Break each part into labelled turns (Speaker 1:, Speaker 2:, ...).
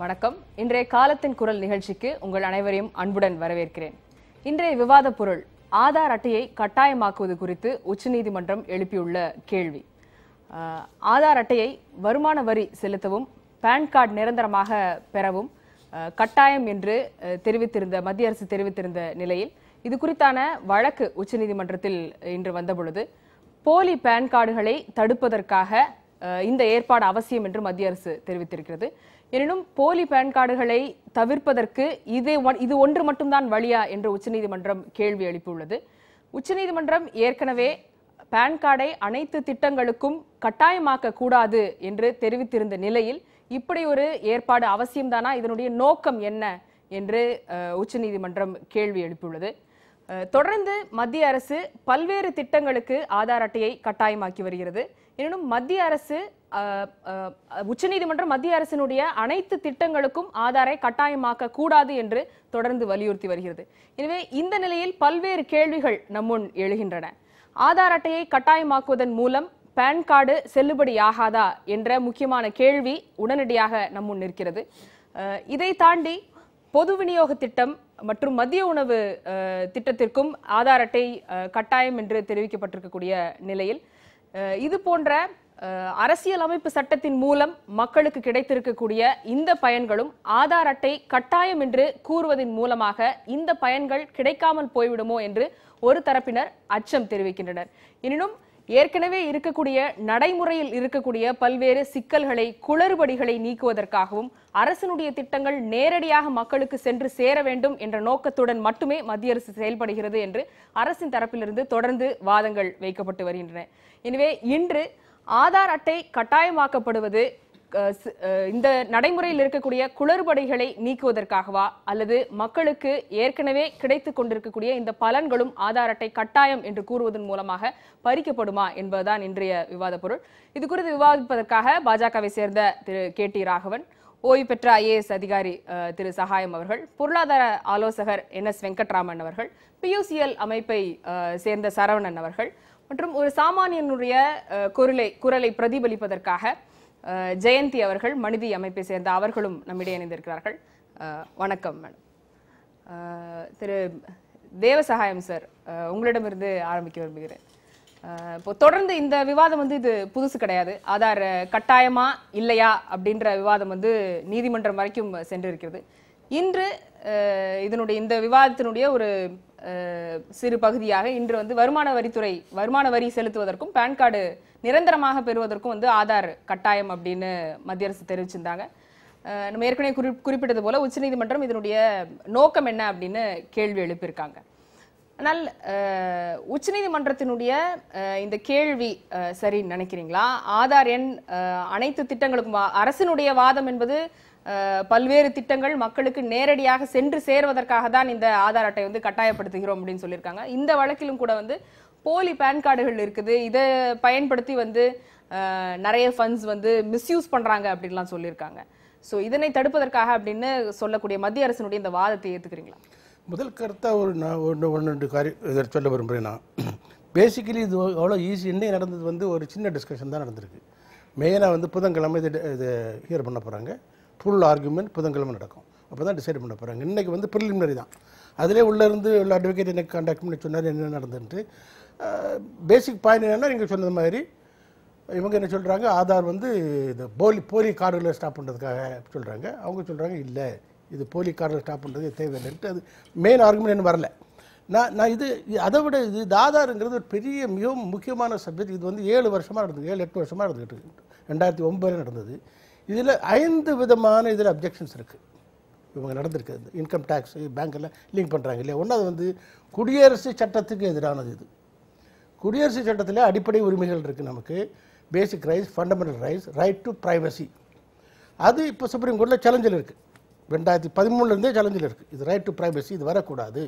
Speaker 1: வணக்கம். இன்றைய காலத்தின் குரல் நிகழ்ச்சிக்கு உங்கள் அனைவரையும் அன்புடன் வரவேற்கிறேன். இன்றைய விவாத பொருள் ஆதார் அட்டையை கட்டாயமாக்குவது குறித்து உச்சநீதிமன்றம் எழுப்பியுள்ள கேள்வி. ஆதார் அட்டையை வருமான வரி செலுத்தவும் பான் கார்டு நிரந்தரமாக பெறவும் கட்டாயம் என்று மத்திய அரசு தெரிவித்திருந்த நிலையில் இது குறித்தான வழக்கு உச்சநீதிமன்றத்தில் இன்று வந்தபொழுது போலி பான் கார்டுகளை தடுப்பதற்காக இந்த ஏற்பாடு அவசியம் என்று மத்திய அரசு தெரிவித்திருக்கிறது. எனினும் போலி பான் கார்டுகளை தவிர்ப்பதற்கு இது ஒன்று மட்டும்தான் வழியா என்று உச்சநீதிமன்றம் கேள்வி எழுப்பியுள்ளது. உச்சநீதிமன்றம் ஏற்கனவே பான் கார்டை அனைத்து திட்டங்களுக்கும் கட்டாயமாக்க கூடாது என்று தெரிவித்திருந்த நிலையில் இப்படி ஒரு ஏற்பாடு அவசியம்தானா, இதனுடைய நோக்கம் என்ன என்று உச்சநீதிமன்றம் கேள்வி எழுப்பியுள்ளது. தொடர்ந்து மத்திய அரசு பல்வேறு திட்டங்களுக்கு ஆதார் அட்டையை கட்டாயமாக்கி வருகிறது. எனினும் மத்திய அரசு உச்சநீதிமன்றம் மத்திய அரசினுடைய அனைத்து திட்டங்களுக்கும் ஆதாரை கட்டாயமாக்க கூடாது என்று தொடர்ந்து வலியுறுத்தி வருகிறது. எனவே இந்த நிலையில் பல்வேறு கேள்விகள் நம்முன் எழுகின்றன. ஆதார் அட்டையை கட்டாயமாக்குவதன் மூலம் பான் கார்டு செல்லுபடியாகாதா என்ற முக்கியமான கேள்வி உடனடியாக நம்முன் நிற்கிறது. இதை தாண்டி பொது விநியோக திட்டம் மற்றும் மதிய உணவு திட்டத்திற்கும் ஆதார் அட்டை கட்டாயம் என்று தெரிவிக்கப்பட்டிருக்கக்கூடிய நிலையில் இது போன்ற அரசியலமைப்பு சட்டத்தின் மூலம் மக்களுக்கு கிடைத்திருக்கக்கூடிய இந்த பயன்களும் ஆதார் அட்டை கட்டாயம் என்று கூறுவதன் மூலமாக இந்த பயன்கள் கிடைக்காமல் போய்விடுமோ என்று ஒரு தரப்பினர் அச்சம் தெரிவிக்கின்றனர். எனினும் ஏற்கனவே இருக்கக்கூடிய நடைமுறையில் இருக்கக்கூடிய பல்வேறு சிக்கல்களை குளறுபடிகளை நீக்குவதற்காகவும் அரசினுடைய திட்டங்கள் நேரடியாக மக்களுக்கு சென்று சேர வேண்டும் என்ற நோக்கத்துடன் மட்டுமே மத்திய அரசு செயல்படுகிறது என்று அரசின் தரப்பிலிருந்து தொடர்ந்து வாதங்கள் வைக்கப்பட்டு வருகின்றன. எனவே இன்று ஆதார் அட்டை கட்டாயமாக்கப்படுவது இந்த நடைமுறையில் இருக்கக்கூடிய குளறுபடிகளை நீக்குவதற்காகவா அல்லது மக்களுக்கு ஏற்கனவே கிடைத்துக் கொண்டிருக்கக்கூடிய இந்த பலன்களும் ஆதார் அட்டை கட்டாயம் என்று கூறுவதன் மூலமாக பறிக்கப்படுமா என்பதுதான் இன்றைய விவாத பொருள். இது குறித்து விவாதிப்பதற்காக பாஜகவை சேர்ந்த திரு KT ராகவன், ஓய்வு பெற்ற IAS அதிகாரி திரு சகாயம் அவர்கள், பொருளாதார ஆலோசகர் NS வெங்கட்ராமன் அவர்கள், PUCL அமைப்பை சேர்ந்த சரவணன் அவர்கள் மற்றும் ஒரு சாமானியனுடைய குரலை பிரதிபலிப்பதற்காக ஜெயந்தி அவர்கள், மனிதி அமைப்பை சேர்ந்த அவர்களும் நம்மிடையே இணைந்திருக்கிறார்கள். வணக்கம் மேடம். திரு தேவசகாயம் சார், உங்களிடமிருந்து ஆரம்பிக்க விரும்புகிறேன். இப்போ தொடர்ந்து இந்த விவாதம் இது புதுசு கிடையாது. ஆதார் கட்டாயமா இல்லையா அப்படின்ற விவாதம் நீதிமன்றம் வரைக்கும் சென்றிருக்கிறது. இன்று இந்த விவாதத்தினுடைய ஒரு சிறு பகுதியாக இன்று வருமான வரி செலுத்துவதற்கும் பான் கார்டு நிரந்தரமாக பெறுவதற்கும் ஆதார் கட்டாயம் அப்படின்னு மத்திய அரசு தெரிவிச்சிருந்தாங்க. நம்ம ஏற்கனவே குறிப்பிட்டது போல உச்சநீதிமன்றம் இதனுடைய நோக்கம் என்ன அப்படின்னு கேள்வி எழுப்பியிருக்காங்க. ஆனால் உச்சநீதிமன்றத்தினுடைய இந்த கேள்வி சரின்னு நினைக்கிறீங்களா? ஆதார் எண் அனைத்து திட்டங்களுக்கும் அரசினுடைய வாதம் என்பது பல்வேறு திட்டங்கள் மக்களுக்கு நேரடியாக சென்று சேர்வதற்காக தான் இந்த ஆதார் அட்டை கட்டாயப்படுத்துகிறோம் அப்படின்னு சொல்லியிருக்காங்க. இந்த வழக்கிலும் கூட போலி பான் கார்டுகள் இருக்குது, இதை பயன்படுத்தி நிறைய ஃபண்ட்ஸ் மிஸ்யூஸ் பண்றாங்க அப்படின்லாம் சொல்லியிருக்காங்க. ஸோ இதனை தடுப்பதற்காக அப்படின்னு சொல்லக்கூடிய மத்திய அரசினுடைய இந்த வாதத்தை ஏற்றுக்கிறீங்களா?
Speaker 2: முதல் கருத்தாக ஒன்று காரியம் சொல்ல விரும்புகிறேன். நான் பேசிக்கலி இது அவ்வளோ ஈஸி. இன்னைக்கு நடந்தது ஒரு சின்ன டிஸ்கஷன் தான் நடந்திருக்கு. மெயினாக புதன்கிழமை இது ஹியர் பண்ண போகிறாங்க. ஃபுல் ஆர்குமெண்ட் புதன்கிழமை நடக்கும். அப்போ தான் டிசைட் பண்ண போகிறாங்க. இன்றைக்கி ப்ரிலிமினரி தான். அதிலே உள்ளேருந்து உள்ள அட்வொகேட் எனக்கு கான்டாக்ட் பண்ணி சொன்னார் என்ன நடந்துட்டு. பேசிக் பாயிண்ட் என்னென்னா நீங்கள் சொன்னது மாதிரி இவங்க என்ன சொல்கிறாங்க, ஆதார் இந்த போலி கார்டுகளை ஸ்டாப் பண்ணுறதுக்காக சொல்கிறாங்க. அவங்க சொல்கிறாங்க இல்லை, இது போலி கார்டில் ஸ்டாப் பண்ணுறது தேவையில்லைன்ட்டு. அது மெயின் ஆர்குமெண்ட் என்ன வரல. நான் அதை விட இது ஆதாருங்கிறது ஒரு பெரிய மிகவும் முக்கியமான சப்ஜெக்ட். இது 7 வருஷமாக நடந்தது, 7-8 வருஷமாக நடந்துக்கிட்டு இருக்கு. 2009 நடந்தது. இதில் 5 விதமான அப்ஜெக்ஷன்ஸ் இருக்குது. இவங்க நடந்திருக்கு. இன்கம் டேக்ஸ் பேங்க்கெல்லாம் லிங்க் பண்ணுறாங்க இல்லையா. ஒன்றாவது குடியரசு சட்டத்துக்கு எதிரானது. இது குடியரசு சட்டத்தில் அடிப்படை உரிமைகள் இருக்குது நமக்கு. Basic rights, fundamental rights, right to privacy. அது இப்போ சுப்ரீம் கோர்ட்டில் சேலஞ்சில் இருக்குது. 2013 சேலஞ்சில் இருக்குது. இது ரைட் டு ப்ரைவசி, இது வரக்கூடாது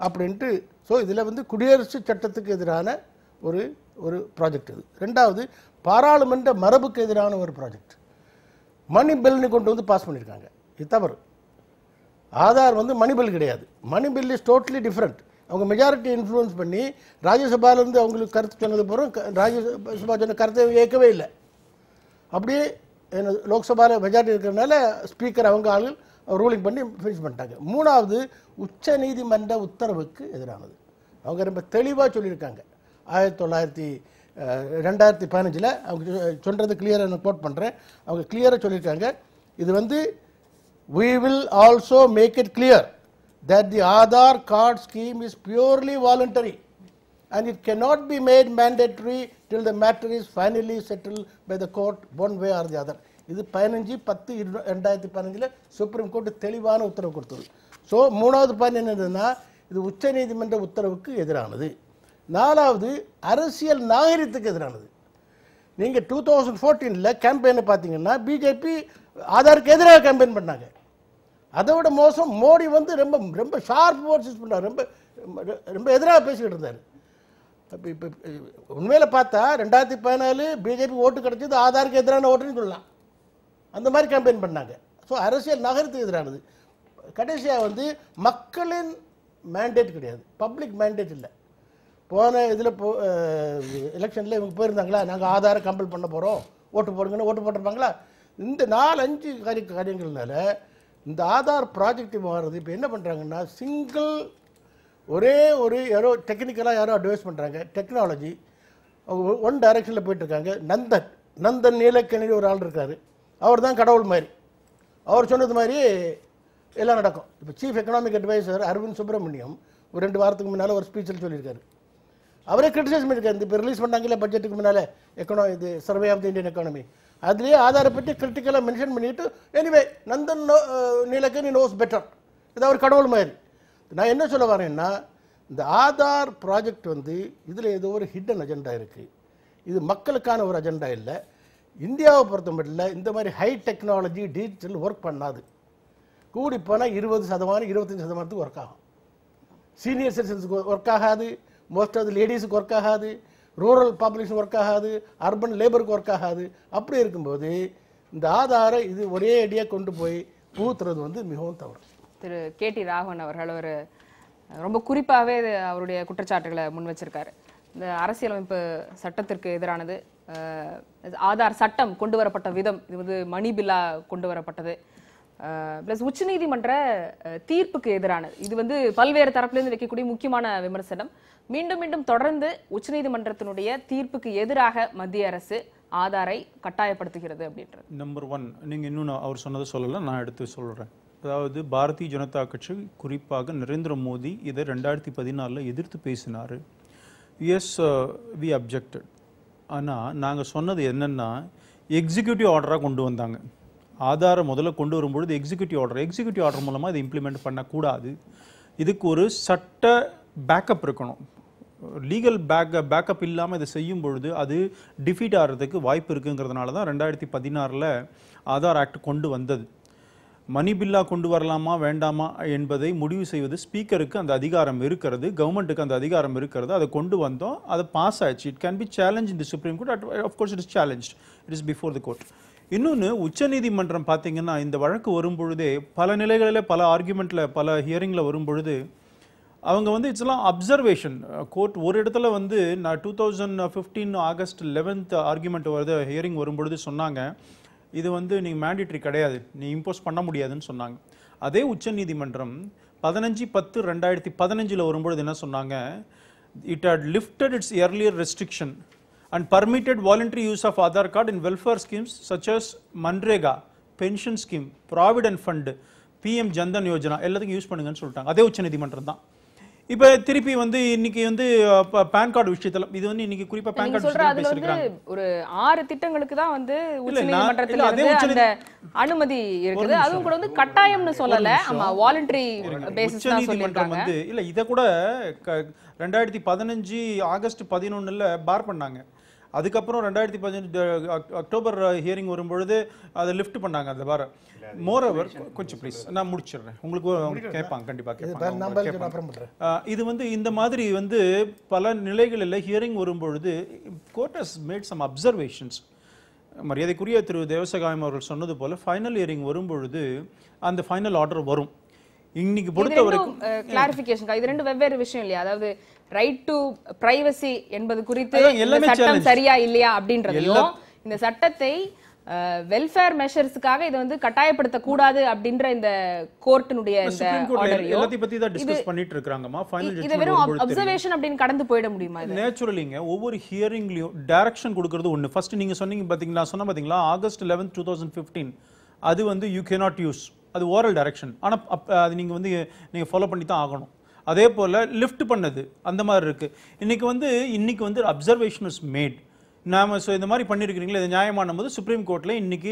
Speaker 2: அப்படின்ட்டு. ஸோ இதில் குடியரசு சட்டத்துக்கு எதிரான ஒரு ப்ராஜெக்ட் இது. ரெண்டாவது பாராளுமன்ற மரபுக்கு எதிரான ஒரு ப்ராஜெக்ட். மணி பில்னு கொண்டு பாஸ் பண்ணியிருக்காங்க. இது தவறு. ஆதார் மணி பில் கிடையாது. Money bill is totally different. அவங்க மெஜாரிட்டி இன்ஃப்ளூயன்ஸ் பண்ணி ராஜ்யசபாலேருந்து அவங்களுக்கு கருத்து சொன்னது போகிறோம். ராஜ்யசபா சொன்ன கருத்தை ஏற்கவே இல்லை. அப்படியே லோக்சபாவில் மெஜாரிட்டி இருக்கிறதுனால ஸ்பீக்கர் அவங்க ஆளுகள் ரூலிங் பண்ணி ஃபினிஷ் பண்ணிட்டாங்க. மூணாவது உச்ச நீதிமன்ற உத்தரவுக்கு எதிரானது. அவங்க ரொம்ப தெளிவாக சொல்லியிருக்காங்க. 2015 அவங்க சொல்கிறது கிளியராக நான் கோட் பண்ணுறேன். அவங்க கிளியராக சொல்லியிருக்காங்க, இது வந்து we will also make it clear that the Aadhaar card scheme is purely voluntary and it cannot be made mandatory till the matter is finally settled by the court one way or the other. இது 15/10/2015 supreme court தெளிவான உத்தரவு கொடுத்தது. So மூணாவது point என்னதுன்னா, இது உச்ச நீதிமன்ற உத்தரவுக்கு எதிரானது. நாலாவது அரசியல் நாகரிகத்துக்கு எதிரானது. நீங்கள் 2014 கேம்பெயினை பார்த்தீங்கன்னா பிஜேபி ஆதாருக்கு எதிராக கேம்பெயின் பண்ணாங்க. அதை விட மோசம் மோடி வந்து ரொம்ப ரொம்ப ஷார்ப் வேர்ட்ஸ் யூஸ் பண்ணார், ரொம்ப ரொம்ப எதிராக பேசிக்கிட்டு இருந்தார். இப்போ உண்மையில் பார்த்தா 2014 பிஜேபி ஓட்டு கிடைச்சது ஆதாருக்கு எதிரான ஓட்டுன்னு சொல்லலாம். அந்த மாதிரி கேம்பெயின் பண்ணாங்க. ஸோ அரசியல் நகரத்துக்கு எதிரானது. கடைசியாக வந்து மக்களின் மேண்டேட் கிடையாது, பப்ளிக் மேண்டேட் இல்லை. போன இதில் எலெக்ஷனில் இவங்க போயிருந்தாங்களா, நாங்கள் ஆதாரை கம்பல் பண்ண போகிறோம், ஓட்டு போடுங்கன்னு ஓட்டு போட்டிருப்பாங்களா? இந்த 4-5 காரியங்கள்னால இந்த ஆதார் ப்ராஜெக்ட் மாறுறது. இப்போ என்ன பண்ணுறாங்கன்னா, சிங்கிள் ஒரே ஒரு யாரோ டெக்னிக்கலாக யாரோ அட்வைஸ் பண்ணுறாங்க, டெக்னாலஜி ஒன் டைரக்ஷனில் போயிட்டுருக்காங்க. நந்தன் நீலக்கணி ஒரு ஆள் இருக்கார், அவர் தான் கடவுள் மாதிரி. அவர் சொன்னது மாதிரி எல்லாம் நடக்கும். இப்போ chief economic adviser Arvind Subramanian ஒரு 2 வாரத்துக்கு முன்னால் ஒரு ஸ்பீச்சில் சொல்லியிருக்காரு. அவரே கிரிட்டிசைஸ் பண்ணியிருக்காரு. இப்போ ரிலீஸ் பண்ணாங்களே பட்ஜெட்டுக்கு முன்னால் இது survey of the Indian economy, அதுலேயே ஆதாரை பற்றி கிரிட்டிக்கலாக மென்ஷன் பண்ணிட்டு, anyway Nandan Nilekani knows better, இது அவர் கடவுள் மாதிரி. நான் என்ன சொல்ல வரேன்னா, இந்த ஆதார் ப்ராஜெக்ட் வந்து இதில் ஏதோ ஒரு ஹிடன் அஜெண்டா இருக்குது. இது மக்களுக்கான ஒரு அஜெண்டா இல்லை. இந்தியாவை பொறுத்த மட்டும் இந்த மாதிரி ஹை டெக்னாலஜி டிஜிட்டல் ஒர்க் பண்ணாது. கூடி போனால் 20% 25% ஒர்க் ஆகும். சீனியர் சிட்டிசன்ஸுக்கு ஒர்க் ஆகாது, மோஸ்ட் ஆஃப் த லேடிஸுக்கு ஒர்க் ஆகாது, ரூரல் பாப்புலேஷன் ஒர்க் ஆகாது, அர்பன் லேபருக்கு ஒர்க் ஆகாது. அப்படி இருக்கும்போது இந்த ஆதாரை இது ஒரே அடியாக கொண்டு போய் பூத்துறது வந்து மிகவும் தவறு.
Speaker 1: திரு KT ராகவன் அவர்கள் ஒரு ரொம்ப குறிப்பாகவே அவருடைய குற்றச்சாட்டுகளை முன் வச்சிருக்காரு. இந்த அரசியலமைப்பு சட்டத்திற்கு எதிரானது, ஆதார் சட்டம் கொண்டு வரப்பட்ட விதம், இது வந்து மணி பில்லா கொண்டு வரப்பட்டது, பிளஸ் உச்சநீதிமன்ற தீர்ப்புக்கு எதிரானது. இது வந்து பல்வேறு தரப்பிலிருந்து வைக்கக்கூடிய முக்கியமான விமர்சனம். மீண்டும் மீண்டும் தொடர்ந்து உச்சநீதிமன்றத்தினுடைய தீர்ப்புக்கு எதிராக மத்திய அரசு ஆதாரை கட்டாயப்படுத்துகிறது அப்படின்றது.
Speaker 3: நம்பர் 1, நீங்கள் இன்னும் அவர் சொன்னதை சொல்லலை, நான் எடுத்து சொல்கிறேன். அதாவது பாரதிய ஜனதா கட்சி குறிப்பாக நரேந்திர மோடி இதை 2014 எதிர்த்து பேசினார். Yes, we objected. ஆனால் நாங்கள் சொன்னது என்னென்னா, எக்ஸிக்யூட்டிவ் ஆர்டராக கொண்டு வந்தாங்க. ஆதாரை முதல்ல கொண்டு வரும்பொழுது எக்ஸிக்யூட்டிவ் ஆர்டர் மூலமாக இதை இம்ப்ளிமெண்ட் பண்ணக்கூடாது. இதுக்கு ஒரு சட்ட பேக்கப் இருக்கணும். லீகல் பேக்கப் இல்லாமல் இதை செய்யும் பொழுது அது டிஃபீட் ஆகிறதுக்கு வாய்ப்பு இருக்குங்கிறதுனால தான் 2016 ஆதார் ஆக்ட் கொண்டு வந்தது. மணி பில்லா கொண்டு வரலாமா வேண்டாமா என்பதை முடிவு செய்வது ஸ்பீக்கருக்கு அந்த அதிகாரம் இருக்கிறது, கவர்மெண்ட்டுக்கு அந்த அதிகாரம் இருக்கிறது. அதை கொண்டு வந்தோம், அதை பாஸ் ஆயிடுச்சு. It can be challenge in the supreme court. Of course it is challenge, it is before the court. இன்னொன்று, உச்சநீதிமன்றம் பார்த்தீங்கன்னா இந்த வழக்கு வரும்பொழுதே பல நிலைகளில் பல ஆர்குமெண்ட்டில் பல ஹியரிங்கில் வரும்பொழுது அவங்க வந்து இட்ஸ்லாம் அப்சர்வேஷன். கோர்ட் ஒரு இடத்துல வந்து நான் 2015 ஆகஸ்ட் 11 ஆர்குமெண்ட் வருது, ஹியரிங் வரும்பொழுது சொன்னாங்க, இது வந்து நீங்கள் மேண்டிட்ரி கிடையாது, நீ இம்போஸ் பண்ண முடியாதுன்னு சொன்னாங்க. அதே உச்சநீதிமன்றம் 15/10/2015 வரும்பொழுது என்ன சொன்னாங்க, it had lifted its earlier restriction and permitted voluntary use of Aadhaar card in welfare schemes such as Manrega, pension scheme, provident fund, PM Jandan Yojana எல்லாத்துக்கும் யூஸ் பண்ணுங்கன்னு சொல்லிட்டாங்க. அதே உச்சநீதிமன்றம் தான். இப்போ திருப்பி வந்து இன்னைக்கு வந்து பான் கார்டு விஷயத்துல இது வந்து இன்னைக்கு குறிப்பா பான் கார்டு விஷயத்துல பேசிருக்காங்க.
Speaker 1: ஒரு 6 திட்டங்களுக்கு தான் வந்து உச்சநீதிமன்றத்துல அந்த அனுமதி இருக்குது. அதுவும் கூட வந்து கட்டாயம்னு சொல்லல, ஆமா வாலண்டரி பேசிஸ் தான் சொல்லிருக்காங்க.
Speaker 3: வந்து இல்ல இத கூட 2015 ஆகஸ்ட் 11 பார் பண்ணாங்க. அதுக்கப்புறம் 2015 அக்டோபர் ஹியரிங் வரும்பொழுது அதை லிஃப்ட் பண்ணாங்க அந்த பார். மோரோவர் கொஞ்சம் ப்ளீஸ் நான் முடிச்சிடுறேன், உங்களுக்கு கேட்பாங்க கண்டிப்பாக கேட்பாங்க. இது வந்து இந்த மாதிரி வந்து பல நிலைகளில் ஹியரிங் வரும்பொழுது court has made some observations. மரியாதைக்குரிய திரு தேவசகாயம் அவர்கள் சொன்னது போல ஃபைனல் ஹியரிங் வரும்பொழுது அந்த ஃபைனல் ஆர்டர் வரும். இன்னைக்கு பொறுத்த வரைக்கும்
Speaker 1: கிளாரிஃபிகேஷன், இது ரெண்டு வெவ்வேறு விஷயம் இல்லையா? அதாவது ரைட் டு பிரைவசி என்பது குறித்து சட்டம் சரியா இல்லையா அப்படின்றதையும், இந்த சட்டத்தை வெல்ஃபேர் மெஷர்ஸ்க்காக இதை வந்து கட்டாயப்படுத்த கூடாது அப்படின்ற இந்த கோர்ட்டினுடைய இந்த ஆர்டரையோ
Speaker 3: எல்லாத்தையும் பத்தி தான் டிஸ்கஸ் பண்ணிட்டு இருக்காங்கமா. ஃபைனல்
Speaker 1: இது வெறும் அப்சர்வேஷன் அப்படின்னு கடந்து போயிட முடியுமா?
Speaker 3: நேச்சுரலிங்க ஒவ்வொரு ஹியரிங்லயும் டைரக்ஷன் கொடுக்கிறது ஒண்ணு. ஃபர்ஸ்ட் நீங்க சொன்னீங்க பாத்தீங்களா, சொன்ன பாத்தீங்களா ஆகஸ்ட் 11, 2015 அது வந்து யூ கேனாட் யூஸ், அது ஓரல் டைரக்ஷன். ஆனா அது நீங்க வந்து நீங்க ஃபாலோ பண்ணி தான் ஆகணும். அதே போல லிஃப்ட் பண்ணது அந்த மாதிரி இருக்கு. இன்னைக்கு வந்து அப்சர்வேஷன் இஸ் மேட். நாம இந்த மாதிரி பண்ணியிருக்கிறீங்களா, இது நியாயமான போது சுப்ரீம் கோர்ட்ல இன்னைக்கு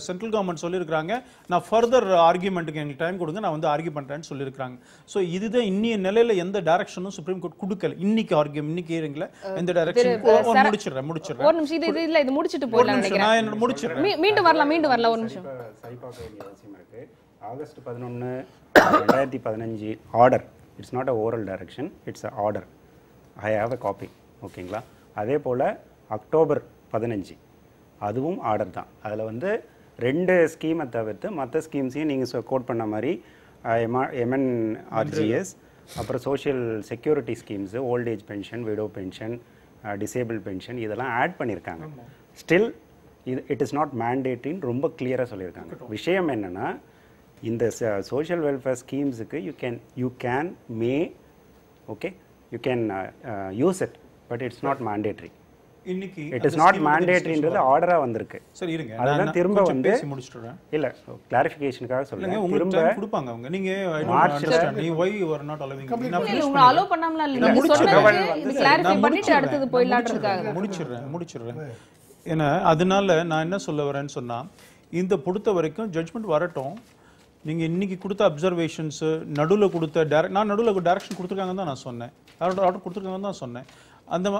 Speaker 3: சென்ட்ரல் கவர்மெண்ட் சொல்லியிருக்காங்க, நான் ஃபர்தர் ஆர்கியூமெண்ட்டுக்கு எங்களுக்கு டைம் கொடுங்க, நான் வந்து ஆர்கியூ பண்றேன்னு சொல்லியிருக்காங்க. ஸோ இதுதான் இன்னிய நிலையில எந்த டைரக்ஷனும் சுப்ரீம் கோர்ட் கொடுக்கல. இன்னைக்கு இன்னைக்கு ஹியரிங்ல எந்த டைரக்ஷன் முடிச்சிடுறேன்
Speaker 1: ஒரு நிமிஷம் இது முடிச்சிட்டு போயிடலாம் நினைக்கிறேன்.
Speaker 3: நான் முடிச்சிடுறேன்.
Speaker 1: மீண்டும் வரலாம் ஒரு நிமிஷம்.
Speaker 4: சரிபார்க்க வேண்டிய அவசியம் இருக்கு. August 11, 2015 order, it's not a oral direction, it's a order. I have a copy. ஓகேங்களா? அதே போல் அக்டோபர் 15 அதுவும் ஆர்டர் தான். அதில் வந்து 2 ஸ்கீமை தவிர்த்து மற்ற ஸ்கீம்ஸையும் நீங்கள் கோட் பண்ண மாதிரி எம்என்ஆர்ஜிஎஸ், அப்புறம் social security schemes, old age pension, widow pension, disable pension இதெல்லாம் ஆட் பண்ணியிருக்காங்க. ஸ்டில் இட் இஸ் நாட் மேண்டேட்ரின்னு ரொம்ப கிளியராக சொல்லியிருக்காங்க. விஷயம் என்னென்னா, இந்த சோஷியல் வெல்ஃபேர் ஸ்கீம்ஸுக்கு you can use it, but it's not mandatory.
Speaker 3: இன்னைக்கு
Speaker 4: இட் இஸ் நாட் மேண்டேட்ரின்றது ஆர்டரா வந்திருக்கு.
Speaker 3: சரி இருங்க,
Speaker 4: அதுதான் திரும்ப வந்து
Speaker 3: பேசி முடிச்சிடுறேன்.
Speaker 4: இல்ல கிளாரிஃபிகேஷனுக்காக சொல்றேன்.
Speaker 3: உங்களுக்கு டைம் கொடுப்பாங்க அவங்க. நீங்க I don't understand. why you are not allowing me?
Speaker 1: இல்ல உங்க அலோ பண்ணாமல இல்ல, நீங்க சொன்னது இது கிளாரிஃபை பண்ணிட்டு அடுத்து போயிடலாம்ன்றதுக்காக
Speaker 3: முடிச்சிடுறேன். ஏன்னா அதனால நான் என்ன சொல்ல வரேன்னு சொன்னா, இந்த பொறுத்த வரைக்கும் ஜட்ஜ்மெண்ட் வரட்டும். நீங்க இன்னைக்கு கொடுத்த அப்சர்வேஷன்ஸ், நடுவில் கொடுத்த நான் நடுவில் டைரக்ஷன் கொடுத்துருக்காங்கன்னு தான் நான் சொன்னேன், ஆர்டர் கொடுத்துருக்காங்கன்னு தான் சொன்னேன்.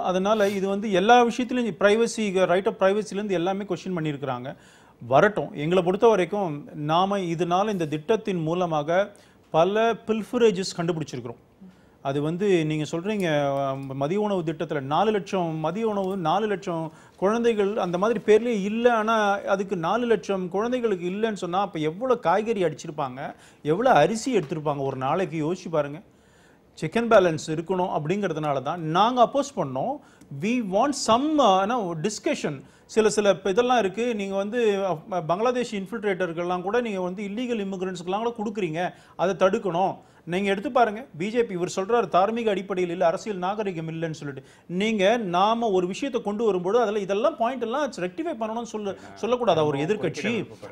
Speaker 3: அதனால இது வந்து எல்லா விஷயத்திலும் பிரைவசி, ரைட் ஆஃப் பிரைவசிலேருந்து எல்லாமே கொஸ்டின் பண்ணியிருக்கிறாங்க. வரட்டும். எங்களை பொறுத்த வரைக்கும் நாம இதனால இந்த திட்டத்தின் மூலமாக பல பில்ஃபரேஜஸ் கண்டுபிடிச்சிருக்கிறோம். அது வந்து நீங்கள் சொல்கிறீங்க மதிய உணவு திட்டத்தில் 4 லட்சம் மதிய உணவு, 4 லட்சம் குழந்தைகள் அந்த மாதிரி பேர்லேயே இல்லை. ஆனால் அதுக்கு 4 லட்சம் குழந்தைகளுக்கு இல்லைன்னு சொன்னால் அப்போ எவ்வளோ காய்கறி அடிச்சிருப்பாங்க, எவ்வளோ அரிசி எடுத்திருப்பாங்க ஒரு நாளைக்கு. யோசிச்சு பாருங்கள். செக் அண்ட் பேலன்ஸ் இருக்கணும் அப்படிங்கிறதுனால தான் நாங்கள் அப்போஸ் பண்ணோம். We want some discussion. சில இதெல்லாம் இருக்குது. நீங்கள் வந்து பங்களாதேஷ் இன்ஃபில்ட்ரேட்டர்கள்லாம் கூட நீங்கள் வந்து இல்லீகல் இமிகிரண்ட்ஸ்க்கெலாம் கூட கொடுக்குறீங்க, அதை தடுக்கணும். நீங்கள் எடுத்து பாருங்கள், பிஜேபி இவர் சொல்கிறார் தார்மீக அடிப்படையில் இல்லை, அரசியல் நாகரிகம் இல்லைன்னு சொல்லிட்டு. நீங்கள் நாம ஒரு விஷயத்தை கொண்டு வரும்போது அதில் இதெல்லாம் பாயிண்ட் எல்லாம் ரெக்டிஃபை பண்ணணும்னு சொல்லக்கூடாது. ஒரு எதிர்கட்சி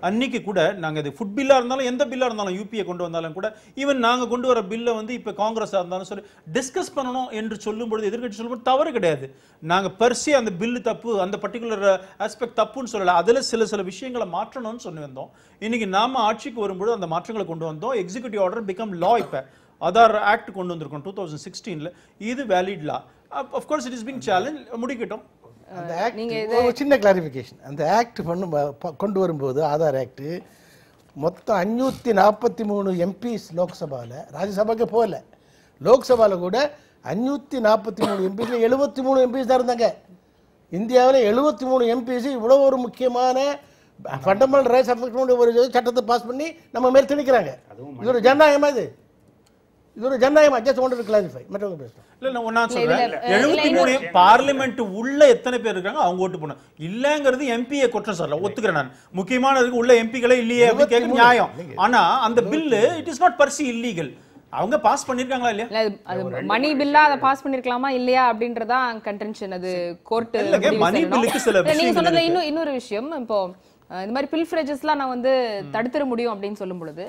Speaker 3: அன்னைக்கு கூட நாங்கள் இது ஃபுட் பில்லாக இருந்தாலும் எந்த பில்லாக இருந்தாலும் யூபியை கொண்டு வந்தாலும் கூட, ஈவன் நாங்கள் கொண்டு வர பில்லை வந்து இப்போ காங்கிரஸாக இருந்தாலும் சொல்லி டிஸ்கஸ் பண்ணணும் என்று சொல்லும்போது எதிர்கட்சி சொல்லும்போது தவறு கிடையாது. நாங்கள் பர்சி அந்த பில்லு தப்பு, அந்த பர்டிகுலர் ஆஸ்பெக்ட் தப்புன்னு சொல்லலை, அதில் சில விஷயங்களை மாற்றணும்னு சொல்லி வந்தோம். இன்னைக்கு நாம ஆட்சிக்கு வரும்போது அந்த மாற்றங்களை கொண்டு வந்தோம். Executive order become law. இப்போ ஆதார் ஆக்ட் கொண்டு வந்திருக்கோம் 2016ல. இது valid law. Of course it is being challenge. முடிக்கட்டும்.
Speaker 2: அந்த ஆக்ட் ஒரு சின்ன கிளாரிஃபிகேஷன். அந்த ஆக்ட் கொண்டு வரும்போது ஆதார் ஆக்ட் மொத்தம் 543 எம்பிஸ் லோக்சபாவில், ராஜ்யசபாவுக்கு போகல, லோக்சபாவில் கூட 543 எம்பிஸ் 73 எம்பிஸ் தான் இருந்தாங்க. இந்தியாவில் 73 எம்பிஸ் இவ்வளோ ஒரு முக்கியமான ஃபண்டமெண்டல் ரைட்ஸ் அஃபெக்ட் ஒரு சட்டத்தை பாஸ் பண்ணி நம்ம மேல் திணிக்கிறாங்க. இது ஒரு ஜனநாயகமா? இது ஒரு ஜனநாயகமா? Just want to clarify. மற்றவங்க பேசுறோம்.
Speaker 3: இல்ல நான் சொல்றேன் 73 பார்லிமெண்ட் உள்ள எத்தனை பேர் இருக்காங்க அவங்க ஓட்டு போடணும். இல்லங்கிறது எம்பியை குற்றம் சொல்ல ஒத்துக்கிறேன் நான். முக்கியமானதுக்கு உள்ள எம்பிகளே இல்லையே அப்படி கேட்க நியாயம். ஆனா அந்த bill it is not Bercy illegal. அவங்க பாஸ் பண்ணிருக்காங்களா இல்லையா?
Speaker 1: அது மணி பில்லா அதை பாஸ் பண்ணிருக்கலாமா இல்லையா அப்படின்றதா கன்டென்ஷன். அது கோர்ட்
Speaker 3: மணி பில்லுக்கு சில
Speaker 1: நீங்க சொன்னதுல இன்னொரு விஷயம், இப்போ இந்த மாதிரி பில்ஃபரேஜஸ்லாம் நான் வந்து தடுத்துட முடியும் அப்படின்னு சொல்லும் பொழுது,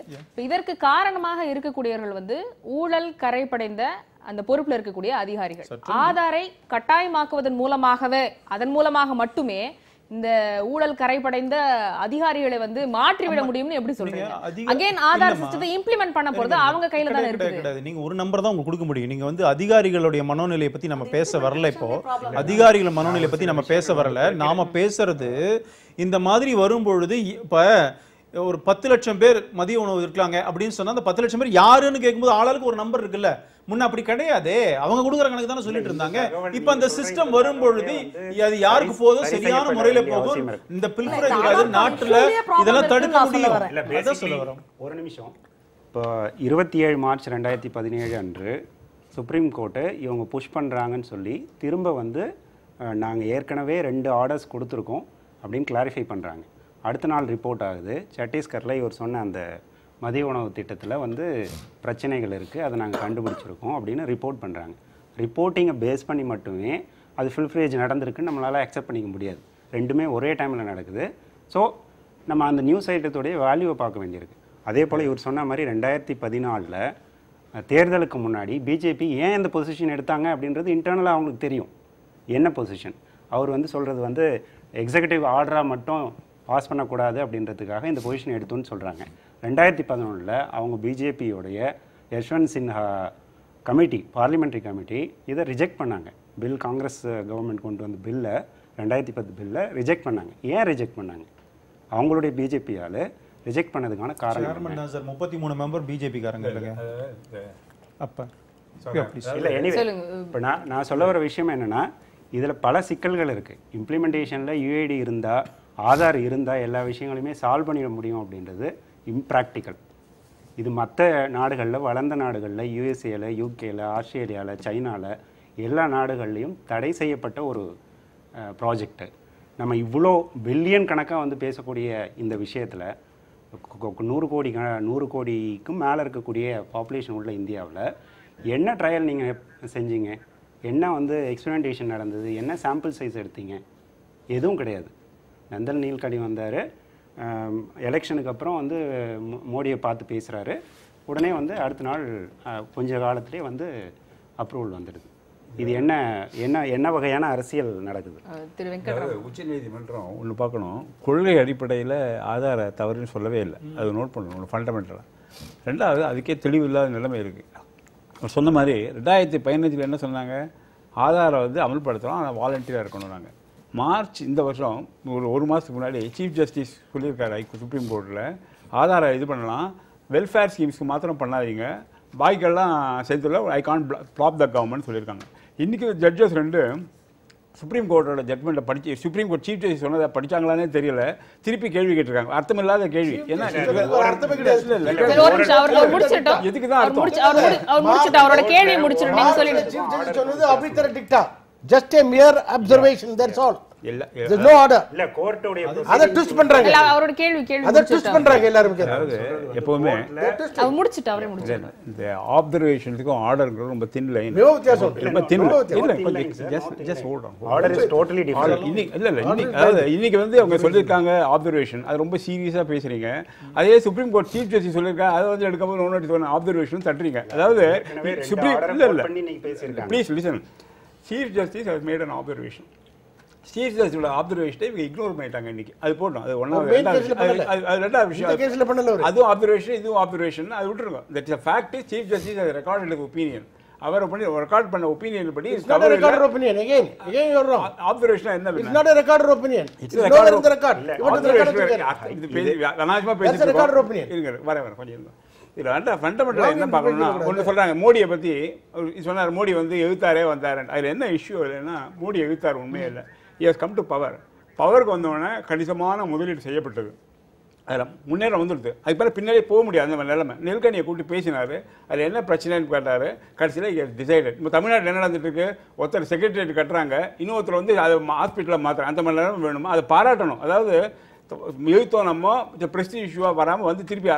Speaker 1: இதற்கு காரணமாக இருக்கக்கூடியவர்கள் வந்து ஊழல் கரைப்படைந்த அந்த பொறுப்புல இருக்கக்கூடிய அதிகாரிகள். ஆதாரை கட்டாயமாக்குவதன் மூலமாகவே, அதன் மூலமாக மட்டுமே இந்த ஊழல் கரைப்படைந்த அதிகாரிகளை வந்து மாற்றிவிட முடியும்னு எப்படி சொல்றீங்க? அகைன் ஆதார் சிஸ்டத்தை இம்ப்ளிமெண்ட் பண்ண போறது அவங்க கையில தான் இருக்கு.
Speaker 3: நீங்க ஒரு நம்பர் தான் உங்களுக்கு கொடுக்க முடியும். நீங்க வந்து அதிகாரிகளுடைய மனோநிலையை பத்தி நம்ம பேச வரல. இப்போ அதிகாரிகள் மனோநிலையை பத்தி நம்ம பேச வரல. நாம பேசுறது இந்த மாதிரி வரும்பொழுது, இப்ப ஒரு 10 லட்சம் பேர் மதிய உணவு இருக்காங்க அப்படின்னு சொன்னா அந்த 10 லட்சம் பேர் யாருன்னு கேட்கும்போது ஆளாளுக்கு ஒரு நம்பர் இருக்குல்ல. முன்ன அப்படி கிடையாது. அவங்க கொடுக்குற கணக்கு தானே சொல்லிட்டு இருந்தாங்க. இப்ப அந்த சிஸ்டம் வரும்பொழுது அது யாருக்கு போதும், சரியான முறையில போகும். இந்த பில்ஃபரேஜ் நாட்டுல இதெல்லாம் தடுக்க முடியும். அதான் சொல்ல வரோம்.
Speaker 4: ஒரு நிமிஷம். இப்போ 27 மார்ச் 2017 அன்று சுப்ரீம் கோர்ட்டு இவங்க புஷ் பண்றாங்கன்னு சொல்லி திரும்ப வந்து நாங்கள் ஏற்கனவே 2 ஆர்டர்ஸ் கொடுத்துருக்கோம். அப்படின்னு கிளாரிஃபை பண்ணுறாங்க. அடுத்த நாள் ரிப்போர்ட் ஆகுது, சத்தீஸ்கரில் இவர் சொன்ன அந்த மதிய உணவு திட்டத்தில் வந்து பிரச்சனைகள் இருக்குது, அதை நாங்கள் கண்டுபிடிச்சிருக்கோம் அப்படின்னு ரிப்போர்ட் பண்ணுறாங்க. ரிப்போர்ட்டிங்கை பேஸ் பண்ணி மட்டுமே அது ஃபுல்ஃப்ளேஜ் நடந்திருக்குன்னு நம்மளால் அக்செப்ட் பண்ணிக்க முடியாது. ரெண்டுமே ஒரே டைமில் நடக்குது. ஸோ நம்ம அந்த நியூஸ் ஐட்டத்துடைய வேல்யூவை பார்க்க வேண்டியிருக்கு. அதே போல் இவர் சொன்ன மாதிரி 2014 தேர்தலுக்கு முன்னாடி பிஜேபி ஏன் இந்த பொசிஷன் எடுத்தாங்க அப்படின்றது இன்டர்னலாக அவங்களுக்கு தெரியும். என்ன பொசிஷன் அவர் வந்து சொல்கிறது வந்து எக்ஸிக்யூட்டிவ் ஆர்டராக மட்டும் பாஸ் பண்ணக்கூடாது அப்படின்றதுக்காக இந்த பொசிஷன் எடுத்தோன்னு சொல்கிறாங்க. 2011 அவங்க பிஜேபியோடைய Yashwant Sinha committee, parliamentary committee இதை ரிஜெக்ட் பண்ணாங்க. பில் காங்கிரஸ் கவர்மெண்ட் கொண்டு வந்த பில்லை 2010 பில்லை ரிஜெக்ட் பண்ணாங்க. ஏன் ரிஜெக்ட் பண்ணாங்க? அவங்களுடைய பிஜேபியால் ரிஜெக்ட் பண்ணதுக்கான காரணம்
Speaker 3: 33 மெம்பர் பிஜேபி காரங்க இல்லைங்க அப்போ
Speaker 4: இல்லை. எனிவே இப்போ நான் சொல்ல வர விஷயம் என்னென்னா, இதில் பல சிக்கல்கள் இருக்குது. இம்ப்ளிமெண்டேஷனில் யூஐடி இருந்தால், ஆதார் இருந்தால் எல்லா விஷயங்களையுமே சால்வ் பண்ணிட முடியும் அப்படின்றது இம்ப்ராக்டிக்கல். இது மற்ற நாடுகளில், வளர்ந்த நாடுகளில், யூஎஸ்ஏல, யூகேல, ஆஸ்திரேலியாவில், சைனாவில் எல்லா நாடுகள்லையும் தடை செய்யப்பட்ட ஒரு ப்ராஜெக்டு. நம்ம இவ்வளோ பில்லியன் கணக்காக வந்து பேசக்கூடிய இந்த விஷயத்தில் 100 கோடிக்கும் மேலே இருக்கக்கூடிய பாப்புலேஷன் உள்ள இந்தியாவில் என்ன ட்ரையல் நீங்கள் செஞ்சீங்க? என்ன வந்து எக்ஸ்பெரிமெண்டேஷன் நடந்தது? என்ன சாம்பிள் சைஸ் எடுத்தீங்க? எதுவும் கிடையாது. நந்தன் நீல்கனி வந்தார், எலெக்ஷனுக்கு அப்புறம் வந்து மோடியை பார்த்து பேசுகிறாரு, உடனே வந்து அடுத்த நாள் கொஞ்ச காலத்திலே வந்து அப்ரூவல் வந்துடுது. இது என்ன என்ன என்ன வகையான அரசியல் நடக்குது?
Speaker 1: திரு வெங்கட்ராமன்,
Speaker 5: உச்சநீதிமன்றம் ஒன்று பார்க்கணும், கொள்கை அடிப்படையில் ஆதார தவறுன்னு சொல்லவே இல்லை. அது நோட் பண்ணணும் ஒன்று ஃபண்டமெண்டலாக. ரெண்டாவது, அதுக்கே தெளிவு இல்லாத நிலைமை இருக்குது. அவர் சொன்ன மாதிரி 2015 என்ன சொன்னாங்க, ஆதாரை வந்து அமல்படுத்துகிறோம், ஆனால் வாலண்டியராக இருக்கணும். நாங்கள் மார்ச் இந்த வருஷம் ஒரு மாதத்துக்கு முன்னாடி சீஃப் ஜஸ்டிஸ் சொல்லியிருக்காரு சுப்ரீம் கோர்ட்டில், ஆதாரை இது பண்ணலாம், வெல்ஃபேர் ஸ்கீம்ஸ்க்கு மாத்திரம் பண்ணாதீங்க, பாய்க்கெல்லாம் சேர்த்துல I can't blob the government சொல்லியிருக்காங்க. இன்றைக்கி ஜட்ஜஸ் 2 சுப்ரீம் கோர்ட்டோட ஜட்மெண்ட்டை படித்து, சுப்ரீம் கோர்ட் சீஃப் ஜஸ்டிஸ் சொன்னதை படித்தாங்களானே தெரியல, திருப்பி கேள்வி கேட்டிருக்காங்க. அர்த்தமில்லாத கேள்வி. ஏன்னா எதுக்கு தான்
Speaker 2: அர்த்தம்? Just a mere observation, that's all. There's no order.
Speaker 4: இல்ல கோர்ட்டோட
Speaker 2: அத ட்விஸ்ட் பண்றாங்க.
Speaker 1: இல்ல அவரோட கேள்வி
Speaker 2: அத ட்விஸ்ட் பண்றாங்க எல்லாரும்.
Speaker 5: அதாவது எப்பவுமே
Speaker 1: அவர் முடிச்சிட்டு அவரே முடிச்சிட்டு
Speaker 5: இந்த ஆப்சர்வேஷனுக்கும் ஆர்டருக்கும் ரொம்ப தின் லைன்.
Speaker 2: வித்தியாசம்.
Speaker 5: ரொம்ப thin line. Just hold on.
Speaker 4: Order is totally different.
Speaker 5: இன்னைக்கு வந்து அவங்க சொல்லியிருக்காங்க ஆப்சர்வேஷன், அது ரொம்ப சீரியஸாக பேசுறீங்க. அதே சுப்ரீம் கோர்ட் சீஃப் ஜஸ்டிஸ் சொல்லியிருக்காங்க, அதை வந்து எடுக்கும்போது ஒன்று ஆப்சர்வேஷன் தட்டுறீங்க. அதாவது supreme please listen, chief justice has made an observation. Chief ஜஸ்டிஸோட ஆப்சர்வேஷனை இவங்க இக்னோர் பண்ணிட்டாங்க இன்னைக்கு. அது போட்டோம், அது ஒன்றாவது. ரெண்டாவது விஷயம், அதுவும் ஆப்சர்வேஷன், இதுவும் ஆப்சர்வேஷன், அது விட்டுருங்க. That is a fact. Chief justice has recorded the opinion. அவர் பண்ணி ரெக்கார்ட் பண்ண ஒப்பீனியன் படி ஆப்சர்வேஷன் என்ன?
Speaker 2: It's not a recorded opinion. It's no in the record.
Speaker 5: இது அனாவசியமா பேசிட்டு இருக்கோம். வரேன் கொஞ்சம். இதில் ஃபண்டமெண்டலாக என்ன பார்க்கணும்னா, ஒன்று சொல்கிறாங்க மோடியை பற்றி சொன்னார், மோடி வந்து எதிர்த்தாரே வந்தார். அதில் என்ன இஷ்யூ இல்லைன்னா, மோடி எதிர்த்தார் உண்மையே இல்லை. he has come to power. பவருக்கு வந்தோடனே கணிசமான முதலீடு செய்யப்பட்டது, அதில் முன்னேறம் வந்துடுது. அதுக்கு பிறகு பின்னாடி போக முடியாது அந்த மாதிரி நிலைமை. நெல்கனியை கூப்பிட்டு பேசினார், அதில் என்ன பிரச்சனைன்னு கேட்டார். கடைசியில் டிசைடட். இப்போ தமிழ்நாட்டில் என்ன நடந்துட்டு இருக்கு, ஒருத்தர் செக்ரட்டரியேட் கட்டுறாங்க, இன்னொருத்தர் வந்து அது ஹாஸ்பிட்டலில் மாத்திரம், அந்த மாதிரி நிலைமை வேணுமா, அதை பாராட்டணும். அதாவது எழுத்தோம் நம்ம ப்ரெஸ்டீஜ் இஷ்யூவாக வராமல் வந்து திருப்பி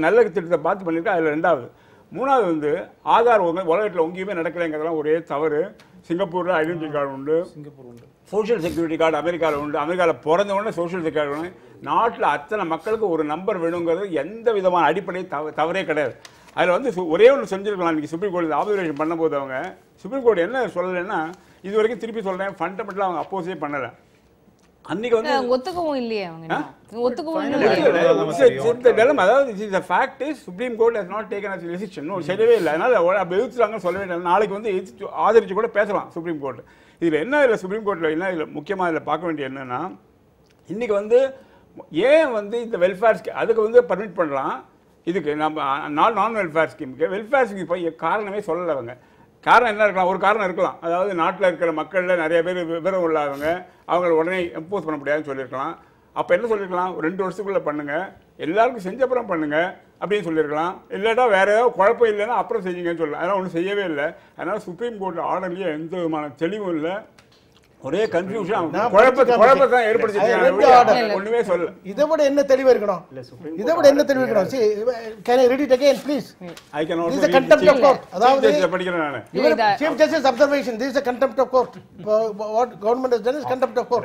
Speaker 5: நல்ல திட்டத்தை பார்த்து பண்ணியிருக்கா. அதில் ரெண்டாவது. மூணாவது வந்து ஆதார் உலகத்தில் எங்கேயுமே நடக்கலைங்கிறதுலாம் ஒரே தவறு. சிங்கப்பூரில் ஐடென்டிட்டி கார்டு உண்டு, சோஷியல் செக்யூரிட்டி கார்டு அமெரிக்காவில் உண்டு. அமெரிக்காவில் பிறந்த உடனே சோஷியல் செக்யூரிட்டி கார்டு. நாட்டில் அத்தனை மக்களுக்கு ஒரு நம்பர் வேணுங்கிறது எந்த விதமான அடிப்படை தவறே கிடையாது. அதில் வந்து ஒரே ஒன்று செஞ்சுருக்கலாம். இன்றைக்கி சுப்ரீம் கோர்ட்டில் ஆப்சர்வேஷன் பண்ணும்போது அவங்க சுப்ரீம் கோர்ட் என்ன சொல்லலைன்னா, இது வரைக்கும் திருப்பி சொல்கிறேன், ஃபண்டமெண்டலாக அவங்க அப்போஸே பண்ணலை. அன்னைக்கு வந்து
Speaker 1: ஒத்துக்கவும் இல்லையே அவங்க, ஒத்துக்கவும்
Speaker 5: அதாவது fact is Supreme Court has not taken as decision. செய்யவே இல்லை. அதனால அப்படி எதிர்த்துறாங்கன்னு சொல்லவே இல்லை. நாளைக்கு வந்து ஆதரிச்சு கூட பேசலாம் சுப்ரீம் கோர்ட். இதில் என்ன, இதில் சுப்ரீம் கோர்ட்டில் என்ன இதில் முக்கியமாக இதில் பார்க்க வேண்டிய என்னன்னா, இன்னைக்கு வந்து ஏன் வந்து இந்த வெல்ஃபேர் ஸ்கீம் அதுக்கு வந்து பர்மிட் பண்ணலாம், இதுக்கு நம்ம நான் வெல்ஃபேர் ஸ்கீமுக்கு வெல்ஃபேர் ஸ்கீம் போய் காரணமே சொல்லலை அவங்க. காரணம் என்ன இருக்கலாம்? ஒரு காரணம் இருக்கலாம், அதாவது நாட்டில் இருக்கிற மக்களில் நிறைய பேர் விவரம் உள்ளவங்க, அவங்கள உடனே இம்போஸ் பண்ண முடியாதுன்னு சொல்லியிருக்கலாம். அப்போ என்ன சொல்லியிருக்கலாம், ஒரு 2 வருஷத்துக்குள்ளே பண்ணுங்கள், எல்லாருக்கும் செஞ்ச அப்புறம் பண்ணுங்கள் அப்படின்னு சொல்லியிருக்கலாம். இல்லாட்டா வேறு ஏதாவது குழப்பம் இல்லைன்னா அப்புறம் செஞ்சீங்கன்னு சொல்லலாம். அதெல்லாம் ஒன்றும் செய்யவே இல்லை. அதனால் சுப்ரீம் கோர்ட் ஆர்டர்லேயே எந்த விதமான தெளிவும் இல்லை. ஒரே கன்ஃபியூஷன்
Speaker 2: நான்
Speaker 5: குழப்பத்தை
Speaker 2: I read the
Speaker 5: ஏற்படுத்தி
Speaker 2: order.
Speaker 5: ஒண்ணுமே சொல்ல.
Speaker 2: இதை விட என்ன தெளிவு இருக்கணும்? இதை விட என்ன தெளிவு இருக்கணும்? See, can I read it again, please?
Speaker 5: I can also
Speaker 2: This is a
Speaker 5: read
Speaker 2: contempt
Speaker 5: the
Speaker 2: of court. அதாவது
Speaker 5: படிக்கிறேன் நானு.
Speaker 2: Chief Justice observation. This is a contempt of court. What government has done is contempt of court.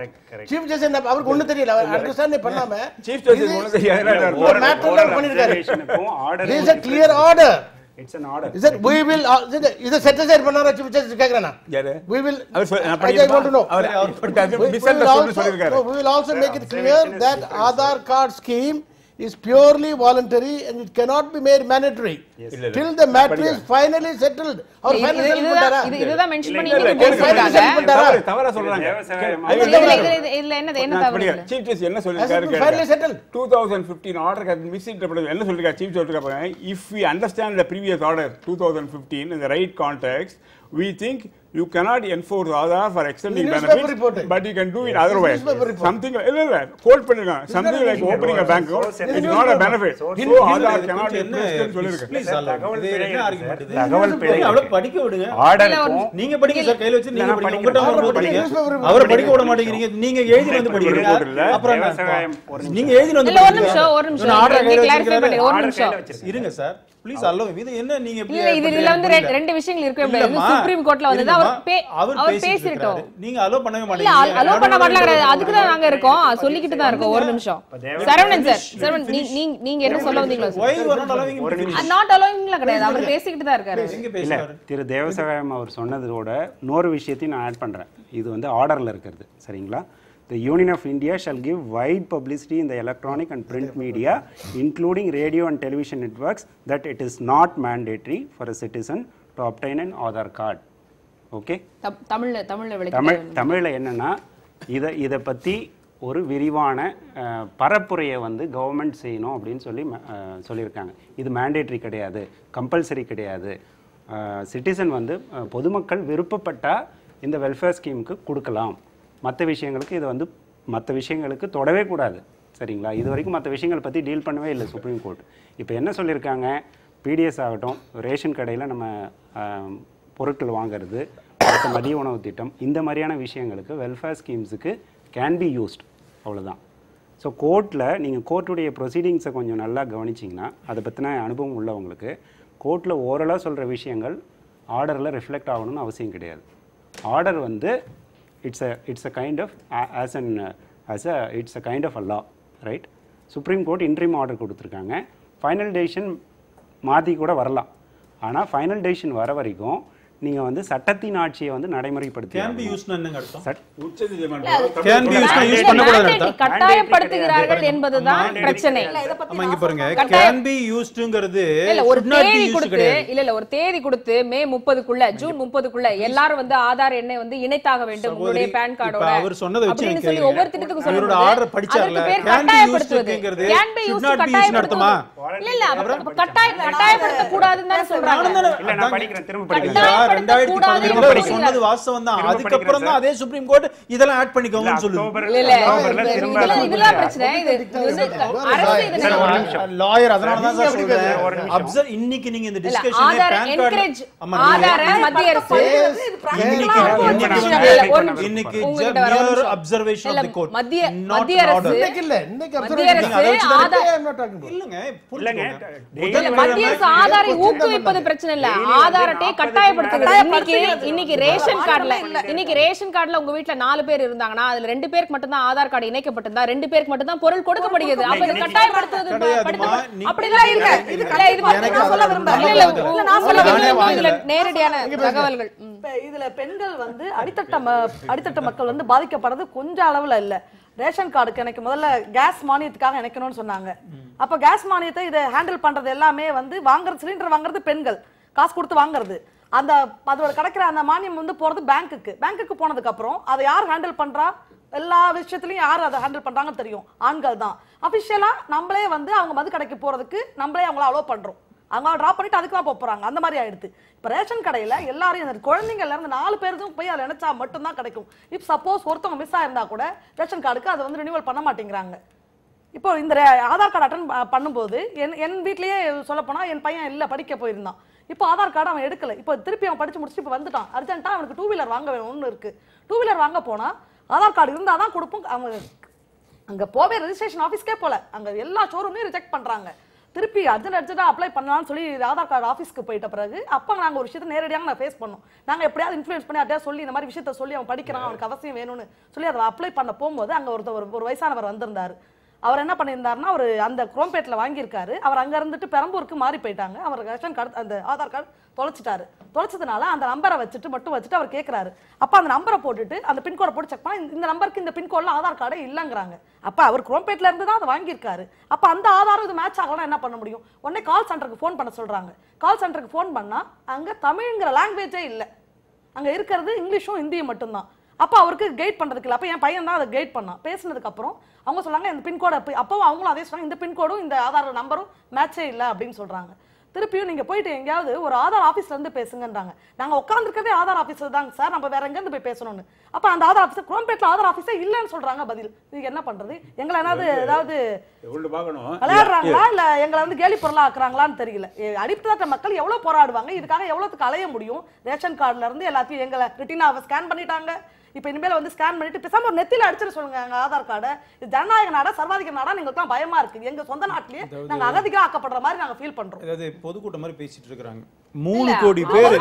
Speaker 2: Chief Justice அவருக்கு ஒண்ணு தெரியல. அவர் understand பண்ணாம
Speaker 5: Chief Justice ஒண்ணு தெரியாது.
Speaker 2: ஒரு மேட்டர்ல பண்ணிருக்காரு. This is a clear order.
Speaker 4: It's an order.
Speaker 2: Is it we will இத set aside பண்ணாரா Chief Justice கேக்குறானா?
Speaker 5: யாரு?
Speaker 2: We will
Speaker 5: I want to know.
Speaker 2: We will also make it clear that Aadhaar card scheme is purely voluntary and it cannot be made mandatory till the matter is finally settled. Or finally settled.
Speaker 1: இதுதான் mention பண்ணி பேசுறாங்க.
Speaker 5: தவறா சொல்றாங்க.
Speaker 1: இதுல என்ன தவறு?
Speaker 5: Chief Justice என்ன சொல்லிருக்காரு?
Speaker 2: Finally settled.
Speaker 5: 2015 order has misinterpreted. என்ன சொல்லிருக்காரு Chief Justice? If we understand the previous order 2015 in the right context, we think you cannot enforce Aadhaar for extending benefits, but you can do it otherwise. Something quote பண்ணிருக்காங்க. Something like opening a bank account, it's not a benefit. So Aadhaar cannot be extended சொல்லிருக்காங்க.
Speaker 4: தகவல் பிழை
Speaker 3: அவளை படிக்க விடுங்க.
Speaker 4: ஆர்டருக்கும்
Speaker 3: நீங்க படிங்க sir, கையில வச்சு நீங்க படிங்க. உங்ககிட்ட வரும்போது படிங்க. அவரை படிக்க விட மாட்டேங்கிறீங்க. நீங்க எழுதி வந்து படிக்கிறீங்க. அப்புறம் நீங்க எழுதி வந்து
Speaker 1: இல்ல, ஒரு நிமிஷம்
Speaker 3: ஆர்டர்
Speaker 1: நீங்க கிளாரிஃபை பண்ணுங்க. ஒரு நிமிஷம்
Speaker 3: இருங்க சார், ப்ளீஸ் அலோ. இது என்ன நீங்க
Speaker 1: இல்ல, இதுல வந்து ரெண்டு விஷயங்கள் இருக்கு. சுப்ரீம் கோர்ட்ல வந்து அவர் பேசிட்டோம்.
Speaker 3: நீங்க அலோ பண்ணவே
Speaker 1: இல்ல,
Speaker 3: மாட்டீங்க.
Speaker 1: அலோ பண்ண மாட்டல. அதுக்கு தான் நாங்க இருக்கோம், சொல்லிக்கிட்டு தான் இருக்கோம். ஒரு நிமிஷம் சரவணன் சார், சரவணன் நீங்க என்ன சொல்ல வந்தீங்களா?
Speaker 3: Why you are not allowing him to finish?
Speaker 1: Not அலோவிங்ல கிடையாது, அவர் பேசிக்கிட்டு தான் இருக்காரு.
Speaker 3: எங்க
Speaker 4: இல்ல,
Speaker 3: பேசுறாரு?
Speaker 4: திரு தேவசகாயம் அவர் சொன்னதோட இன்னொரு விஷயத்தையும் நான் ஆட் பண்றேன். இது வந்து ஆர்டர்ல இருக்கிறது, சரிங்களா? The Union of India shall give wide publicity in the electronic and print media, including radio and television networks, that it is not mandatory for a citizen to obtain an Aadhaar card. Okay? தமிழ்ல என்னன்னா இதை பற்றி ஒரு விரிவான பரப்புரையை வந்து government செய்யணும் அப்படின்னு சொல்லியிருக்காங்க. இது மேண்டேட்ரி கிடையாது, கம்பல்சரி கிடையாது. சிட்டிசன் வந்து பொதுமக்கள் விருப்பப்பட்டால் இந்த வெல்ஃபேர் ஸ்கீமுக்கு கொடுக்கலாம். மற்ற விஷயங்களுக்கு இதை வந்து மற்ற விஷயங்களுக்கு தொடவே கூடாது, சரிங்களா? இது வரைக்கும் மற்ற விஷயங்களை பற்றி டீல் பண்ணவே இல்லை சுப்ரீம் கோர்ட். இப்போ என்ன சொல்லியிருக்காங்க, பிடிஎஸ் ஆகட்டும், ரேஷன் கடையில் நம்ம பொருட்கள் வாங்கிறது, அடுத்த மதிய உணவு திட்டம், இந்த மாதிரியான விஷயங்களுக்கு வெல்ஃபேர் ஸ்கீம்ஸுக்கு கேன் பி யூஸ்ட், அவ்வளோதான். ஸோ கோர்ட்டில் நீங்கள் கோர்ட்டுடைய ப்ரொசீடிங்ஸை கொஞ்சம் நல்லா கவனிச்சிங்கன்னா, அதை பற்றின அனுபவம் உள்ளவங்களுக்கு கோர்ட்டில் ஓரலாக சொல்கிற விஷயங்கள் ஆர்டரில் ரிஃப்ளெக்ட் ஆகணும்னு அவசியம் கிடையாது. ஆர்டர் வந்து it's a kind of it's a kind of a law, right? Supreme Court interim order கொடுத்திருக்காங்க. ஃபைனல் டெசிஷன் மாற்றி கூட வரலாம். ஆனால் ஃபைனல் டெசிஷன் வர வரைக்கும் நீங்க வந்து சட்டத்தின் ஆட்சியை வந்து நடைமுறைப்படுத்தி
Speaker 3: can be used என்னங்க அர்த்தம்?
Speaker 5: உச்சநீதிமன்றம்
Speaker 3: can be used யூஸ் பண்ண கூடாது அர்த்தம்.
Speaker 1: கட்டாயப்படுத்துகிறார்கள் என்பதுதான் பிரச்சனை.
Speaker 3: அம்மா இங்க பாருங்க, can be usedங்கிறது
Speaker 1: இல்ல ஒரு தேதி கொடுத்து இல்ல ஒரு தேதி கொடுத்து மே 30க்குள்ள ஜூன் 30க்குள்ள எல்லாரும் வந்து ஆதார் எண்ணை வந்து இணைத்தாக வேண்டும் உங்களுடைய பான் கார்டோட.
Speaker 3: அவர் சொன்னதை வச்சு
Speaker 1: அப்படின்னு சொல்லி ஒவ்வொரு திட்டத்துக்கு சொல்லுங்க.
Speaker 3: அவரோட ஆர்டர் படிச்சார்ல, can be usedங்கிறது should not be used அர்த்தமா?
Speaker 1: இல்ல கட்டாயப்படுத்த கூடாதுன்னு தான் சொல்றாங்க.
Speaker 4: இல்ல நான் படிக்கிறேன், திரும்ப படிக்கிறேன்.
Speaker 3: 2011 சொன்னது வாஸ்தவம் தான். அதுக்கு அப்புறம் தான் அதே சுப்ரீம் கோர்ட் இதெல்லாம் ஆட் பண்ணிக்கோங்கன்னு சொல்லுது.
Speaker 1: இதெல்லாம் பிரச்சனை. இது அரசு இது
Speaker 3: லாயர், அதனால தான் சார் சொல்றேன். அப்சர்வ் இன்னைக்கு நீங்க இந்த டிஸ்கஷன்
Speaker 1: ஆதார் என்கரேஜ் ஆதார மத்திய அரசு
Speaker 3: இன்னைக்கு just observation of the court
Speaker 1: மத்திய அரசு
Speaker 3: இல்லங்க
Speaker 1: மத்திய அரசு ஆதாரை ஊக்குவிப்பது பிரச்சனை இல்ல, ஆதார் அட்டையை கட்டாயப்படுத்துகிறது. இன்னைக்கு ரேஷன் கார்டுல உங்க வீட்ல 4 பேர் இருந்தாங்கன்னா அதுல 2 பேருக்கு மட்டும் தான் ஆதார் கார்டு இணைக்கப்பட்டிருந்தா 2 பேருக்கு மட்டும் தான் பொருள் கொடுக்கப்படுகிறது. அப்ப இது கட்டாயப்படுத்துவது அப்படிலாம் இல்ல. இது நான் சொல்ல விரும்புறேன். இல்ல நான் சொல்ல விரும்புறேன் நேரடியான தகவல்கள்.
Speaker 6: இதுல பெண்கள் வந்து அடித்தட்ட மக்கள் வந்து பாதிக்கப்படுறது கொஞ்சம் அளவுல இல்ல. ரேஷன் கார்டுக்கு எனக்கு முதல்ல கேஸ் மானியத்துக்காக இணைக்கணும்னு சொன்னாங்க. அப்ப கேஸ் மானியத்தை இதை ஹேண்டில் பண்றது எல்லாமே வந்து வாங்குறது, சிலிண்டர் வாங்குறது பெண்கள் காசு கொடுத்து வாங்குறது. அதோட கிடைக்கிற அந்த மானியம் வந்து போறது பேங்க்குக்கு போனதுக்கு அப்புறம் அதை யார் ஹேண்டில் பண்றா, எல்லா விஷயத்திலையும் யார் அதை ஹேண்டில் பண்றாங்கன்னு தெரியும், ஆண்கள் தான். அபிஷியலா நம்மளே வந்து அவங்க மது கடைக்கு போறதுக்கு நம்மளே அவங்கள அலோவ் பண்றோம், அவங்க டிராப் பண்ணிட்டு அதுக்கு தான் போறாங்க. அந்த மாதிரி ஆயிடுது. இப்ப ரேஷன் கடையில எல்லாரையும் குழந்தைங்கள்ல இருந்து 4 பேருக்கும் போய் அதை நினைச்சா மட்டும் தான் கிடைக்கும். இப் சப்போஸ் ஒருத்தவங்க மிஸ் ஆயிருந்தா கூட ரேஷன் கார்டுக்கு அதை வந்து ரினியூவல் பண்ண மாட்டேங்கிறாங்க. இப்போ இந்த ஆதார் கார்டு அட்டன் பண்ணும்போது என் வீட்லயே சொல்ல போனா என் பையன் இல்ல படிக்க போயிருந்தான். இப்போ ஆதார் கார்டு அவன் எடுக்கல. இப்போ திருப்பி அவன் படிச்சு முடிச்சுட்டு இப்போ வந்துட்டான். அர்ஜென்ட்டா அவனுக்கு 2 வீலர் வாங்க வேணும்னு இருக்கு. 2 வீலர் வாங்க போனா ஆதார் கார்டு இருந்தா தான் கொடுப்போம். அவங்க அங்க போவே ரெஜிஸ்ட்ரேஷன் ஆஃபீஸ்க்கே போல, அங்க எல்லா ஷோரூமையும் ரிஜெக்ட் பண்றாங்க. திருப்பி அர்ஜென்ட்டா அப்ளை பண்ணலாம்னு சொல்லி ஆதார் கார்டு ஆஃபீஸ்க்கு போயிட்ட பிறகு அப்போ நாங்கள் ஒரு விஷயத்தை நேரடியாக நான் ஃபேஸ் பண்ணோம். நாங்கள் எப்படியாவது இன்ஃப்ளூயன்ஸ் பண்ணி அப்படியே சொல்லி இந்த மாதிரி விஷயத்த சொல்லி அவன் படிக்கிறான், அவனுக்கு அவசியம் வேணும்னு சொல்லி அதை அப்ளை பண்ண போகும்போது அங்கே ஒரு வயசானவர் வந்திருந்தார். அவர் என்ன பண்ணியிருந்தாருன்னா, அவர் அந்த குரோம்பேட்டில் வாங்கியிருக்காரு. அவர் அங்கே இருந்துட்டு பெரம்பூருக்கு மாறி போயிட்டாங்க. அவர் ரேஷன் கார்டு அந்த ஆதார் கார்டு தொலைச்சிட்டதுனால அந்த நம்பரை வச்சுட்டு அவர் கேட்குறாரு. அப்போ அந்த நம்பரை போட்டுட்டு அந்த பின்கோடை போட்டு செக் பண்ணா இந்த நம்பருக்கு இந்த பின்கோடில் ஆதார் கார்டே இல்லைங்கிறாங்க. அப்போ அவர் குரோம்பேட்டில் இருந்து தான் அதை வாங்கியிருக்காரு. அப்போ அந்த ஆதாரம் இது மேட்ச் ஆகலாம் என்ன பண்ண முடியும்? உடனே கால் சென்டருக்கு ஃபோன் பண்ண சொல்கிறாங்க. கால் சென்டருக்கு ஃபோன் பண்ணால் அங்கே தமிழ்ங்கிற லாங்குவேஜே இல்லை, அங்கே இருக்கிறது இங்கிலீஷும் ஹிந்தியும் மட்டும்தான். அப்போ அவருக்கு கைட் பண்ணுறதுக்கு இல்லை. அப்போ என் பையன் தான் அதை கைட் பண்ணான். பேசினதுக்கப்புறம் அவங்க சொன்னாங்க இந்த பின்கோடை அப்பவும் அவங்களும் அதே சொன்னாங்க, இந்த பின்கோடும் இந்த ஆதார் நம்பரும் மேட்சே இல்லை அப்படின்னு சொல்கிறாங்க. திருப்பியும் நீங்கள் போயிட்டு எங்கேயாவது ஒரு ஆதார் ஆஃபீஸ்லேருந்து பேசுங்கன்றாங்க. நாங்கள் உட்காந்துருக்கதே ஆதார் ஆஃபீஸில் தாங்க சார், நம்ம வேற எங்கேருந்து போய் பேசணும்னு. அப்போ அந்த ஆதார் ஆஃபீஸர் குரோம்பேட்டில் ஆதார் ஆஃபீஸே இல்லைன்னு சொல்கிறாங்க. பதில் இதுக்கு என்ன பண்ணுறது? எங்களை ஏதாவது விளையாடுறாங்களா இல்லை எங்களை வந்து கேலி பொருளாக ஆக்குறாங்களான்னு தெரியல. அடிப்பட்ட மக்கள் எவ்வளோ போராடுவாங்க, இதுக்காக எவ்வளோத்துக்கு அலைய முடியும்? ரேஷன் கார்டுலேருந்து எல்லாத்தையும் எங்களை ரிட்டினாவை ஸ்கேன் பண்ணிட்டாங்க. இப்போ இனிமேல் வந்து ஸ்கேன் பண்ணிட்டு பேசாம ஒரு நெத்தில அடிச்சிட சொல்லுங்க எங்க ஆதார் கார்டை. இது ஜனநாயக நாடா சர்வாதிகார நாடா? எங்களுக்கு பயமா இருக்கு. எங்க சொந்த நாட்டிலேயே நாங்க அகதிகா ஆக்கப்படுற மாதிரி நாங்க ஃபீல் பண்றோம்.
Speaker 3: அதாவது பொதுக்கூட்டம் மாதிரி பேசிட்டு இருக்காங்க. 3 கோடி பேர்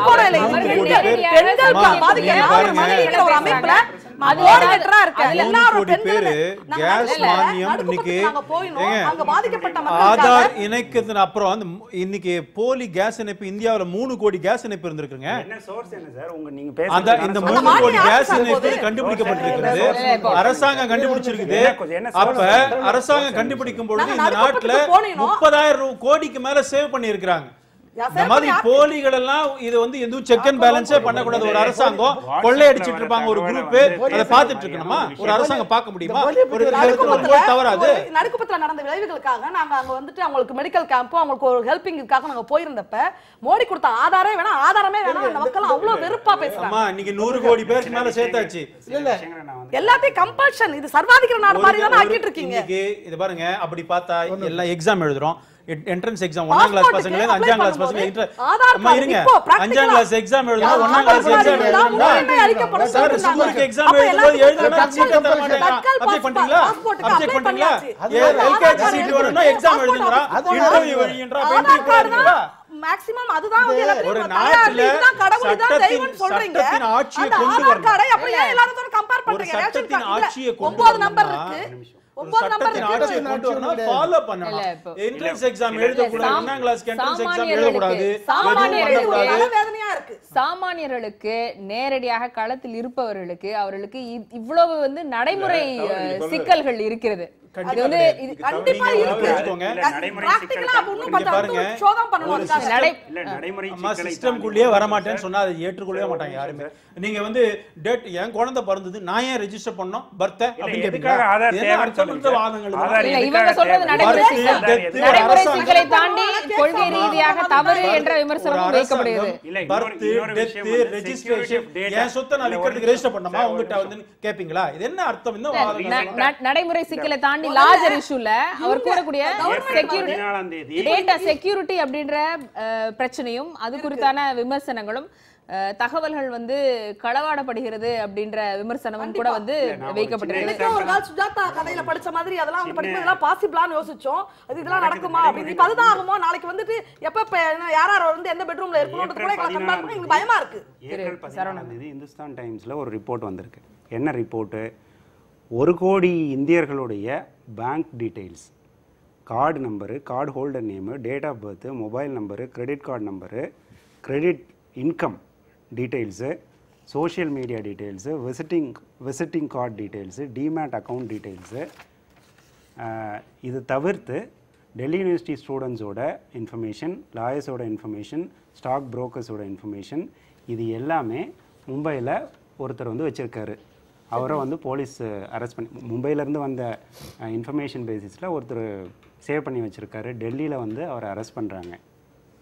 Speaker 6: பெண்கள் பாதிக்கப்பட்ட ஒரு அமைப்புல கோஆர்டினேட்டரா இருக்க எல்லாரும் பெண்கள்
Speaker 3: கேஸ் மானியம் இன்னைக்கு
Speaker 6: அங்க பாதிக்கப்பட்ட மக்கள்
Speaker 3: ஆதார் இணைக்கிறதுக்கு அப்புறம் இன்னைக்கு போலி கேஸ் இணைப்பு இந்தியாவுல 3 கோடி கேஸ் இணைப்பு இருந்திருக்குங்க.
Speaker 4: என்ன சோர்ஸ் என்ன சார் உங்க நீங்க பேசுறது?
Speaker 3: இந்த 3 கோடி கேஸ் இணைப்பு கண்டுபிடிக்கப்பட்டிருக்கிறது, அரசாங்கம் கண்டுபிடிச்சிருக்குது. அப்ப அரசாங்கம் கண்டுபிடிக்கும் பொழுது இந்த நாட்டுல 30,000 கோடிக்கு மேல சேவ் பண்ணி இருக்காங்க. இந்த மாதிரி போலிகள் எல்லாம் இது வந்து எதுவும் செக் அண்ட் பேலன்ஸே பண்ணக்கூடாது. ஒரு அரசாங்கம் கொள்ளையடிச்சிட்டு இருப்பாங்க, ஒரு குரூப் அதை பார்த்துட்டு இருக்கணுமா? ஒரு அரசாங்கம் பார்க்க முடியுமா? ஒரு தவறாது.
Speaker 6: நடுக்குப்பத்துல நடந்த விளைவுகளுக்காக நாங்க அங்க வந்துட்டு அவங்களுக்கு மெடிக்கல் கேம்போ அவங்களுக்கு ஒரு ஹெல்பிங்காக நாங்க போயிருந்தப்ப மோடி கொடுத்த ஆதாரமே வேணாம், ஆதாரமே வேணாம், அந்த மக்கள் அவ்வளவு வெறுப்பா பேசுறாங்க.
Speaker 3: இன்னைக்கு 100 கோடி பேருக்கு மேல சேர்த்தாச்சு.
Speaker 6: எல்லாத்தையும் கம்பல்ஷன். இது சர்வாதிகார நாடு மாதிரி தான் ஆக்கிட்டு இருக்கீங்க.
Speaker 3: இது பாருங்க, அப்படி பார்த்தா எல்லாம் எக்ஸாம் எழுதுறோம். என்ட்ரன்ஸ் எக்ஸாம் 1ஆம் கிளாஸ் பசங்களே 5ஆம் கிளாஸ் பசங்க அம்மா இருங்க 5ஆம் கிளாஸ் எக்ஸாம் எழுதுனா 1ஆம் கிளாஸ் எக்ஸாம் எழுதுனா சார் ஸ்கூலுக்கு எக்ஸாம் எழுதும்போது எழுதுனா சீட் தர மாட்டாங்க. அப்டேட் பண்ணிட்டீங்களா? அப்டேட் பண்ணிட்டீங்களா? எல்கேஜி சீட் வரணும்னா எக்ஸாம் எழுதுங்கறா, இன்டர்வியூ வரீங்கன்றா, இன்டர்வியூ போறீங்களா?
Speaker 6: மேக்ஸிமம் அதுதான் வந்து
Speaker 3: ஒரு நாட்டுல
Speaker 6: கடவுள் தான் தெய்வம்னு சொல்றீங்க.
Speaker 3: சட்டத்தின் ஆட்சியை கொண்டு
Speaker 6: வரணும். அப்படியே எல்லாரும் கம்பேர் பண்றீங்க.
Speaker 3: சட்டத்தின் ஆட்சியை கொண்டு
Speaker 6: 9 நம்பர் இருக்கு. 9 நம்பர்
Speaker 3: இருக்கு. ஃபாலோ பண்ணணும். என்ட்ரன்ஸ் எக்ஸாம் எழுத கூடாது. 1ஆம் கிளாஸ் என்ட்ரன்ஸ் எக்ஸாம் எழுத கூடாது.
Speaker 1: சாமானியர்களுக்கு நேரடியாக களத்தில் இருப்பவர்களுக்கு அவர்களுக்கு இவ்வளவு வந்து நடைமுறை சிக்கல்கள் இருக்கிறது. அது வந்து
Speaker 6: கண்டிப்பா இருக்கு. பிராக்டிகலா அப்ப பாருங்க சோதம் பண்ணனும்.
Speaker 4: நடைமுறை
Speaker 3: சிஸ்டம்க்குள்ளே வர மாட்டேன்னு சொன்னா அதை ஏற்றுக்கொள்ளவே மாட்டாங்க யாருமே. நீங்க வந்து டேட் என் குழந்தை பிறந்தது நான் ஏன் ரெஜிஸ்டர் பண்ணனும் பர்த் அப்படி கேக்குறாங்க. ஆதார் தேவைப்படுற வாதங்கள்
Speaker 1: இல்ல. இவங்க சொல்றது நடைமுறை சிக்கலை தாண்டி கொள்கை ரீதியாக தவறு என்ற விமர்சனம் வைக்கப்படுகிறது.
Speaker 3: பர்த் டெத் ரெஜிஸ்ட்ரேஷன் என் சொத்தை நான் விக்கிறதுக்கு ரெஜிஸ்டர் பண்ணணுமா உங்ககிட்ட வந்து கேப்பீங்களா? இது என்ன அர்த்தம்? இந்த வாதங்கள்
Speaker 1: நடைமுறை சிக்கலை தாண்டி லார்ஜர் இஷ்யூல அவர் கூறக்கூடிய டேட்டா செக்யூரிட்டி அப்படின்ற பிரச்சனையும் அது குறித்தான விமர்சனங்களும் தகவல்கள் வந்து களவாடப்படுகிறது அப்படின்ற விமர்சனமும் கூட வந்து வைக்கப்பட்டிருக்கு.
Speaker 6: ஒரு கால் சுஜாதா கதையில படிச்ச மாதிரி அதெல்லாம் வந்து படிக்கும்போது இதெல்லாம் பாசிபிளான்னு யோசிச்சோம். அது இதெல்லாம் நடக்குமா அப்படின்னு. இப்ப அதுதான் ஆகுமோ? நாளைக்கு வந்துட்டு எப்ப யாரார் வந்து எந்த பெட்ரூம்ல இருக்கணும்ன்றது கூட கம்பேர் பண்ணி எனக்கு பயமா இருக்கு.
Speaker 4: ஏப்ரல் 14 இந்துஸ்தான் டைம்ஸ்ல ஒரு ரிப்போர்ட் வந்திருக்கு. என்ன ரிப்போர்ட்? 1 கோடி இந்தியர்களுடைய bank details, card number, card holder name, date of birth, mobile number, credit card number, credit income details, social media details, visiting card details, demat account details, இது தவிர்த்து டெல்லி யூனிவர்சிட்டி ஸ்டூடெண்ட்ஸோட information, லாயர்ஸோட information, stock புரோக்கர்ஸோட information, இது எல்லாமே மும்பையில் ஒருத்தர் வந்து வச்சுருக்காரு. அவரை வந்து போலீஸ் அரெஸ்ட் பண்ணி மும்பையிலேருந்து வந்த இன்ஃபர்மேஷன் பேசிஸில் ஒருத்தர் சேவ் பண்ணி வச்சுருக்காரு. டெல்லியில் வந்து அவரை அரெஸ்ட் பண்ணுறாங்க,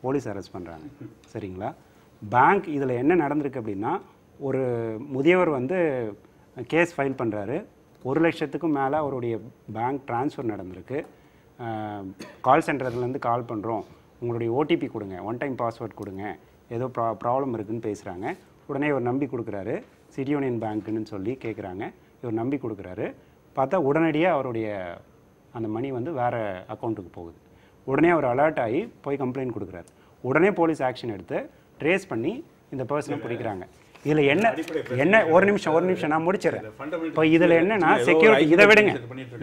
Speaker 4: போலீஸ் அரெஸ்ட் பண்ணுறாங்க. சரிங்களா? பேங்க் இதில் என்ன நடந்திருக்கு அப்படின்னா, ஒரு முதியவர் வந்து கேஸ் ஃபைல் பண்ணுறாரு. 1 லட்சத்துக்கும் மேலே அவருடைய பேங்க் ட்ரான்ஸ்ஃபர் நடந்திருக்கு. கால் சென்டர்லேருந்து கால் பண்ணுறோம், உங்களுடைய ஓடிபி கொடுங்க, ஒன் டைம் பாஸ்வேர்ட் கொடுங்க, ஏதோ ப்ராப்ளம் இருக்குதுன்னு பேசுகிறாங்க. உடனே இவர் நம்பி கொடுக்குறாரு. சிட்டி யூனியன் பேங்க்குன்னு சொல்லி கேட்குறாங்க. இவர் நம்பி கொடுக்குறாரு. பார்த்தா உடனடியாக அவருடைய அந்த மணி வந்து வேறு அக்கௌண்ட்டுக்கு போகுது. உடனே அவர் அலர்ட் ஆகி போய் கம்ப்ளைண்ட் கொடுக்குறாரு. உடனே போலீஸ் ஆக்ஷன் எடுத்து ட்ரேஸ் பண்ணி இந்த பர்சனை பிடிக்கிறாங்க. இதில் என்ன ஒரு நிமிஷம் நான் முடிச்சிடறேன். இப்போ இதில் என்னன்னா செக்யூரிட்டி, இதை விடுங்க,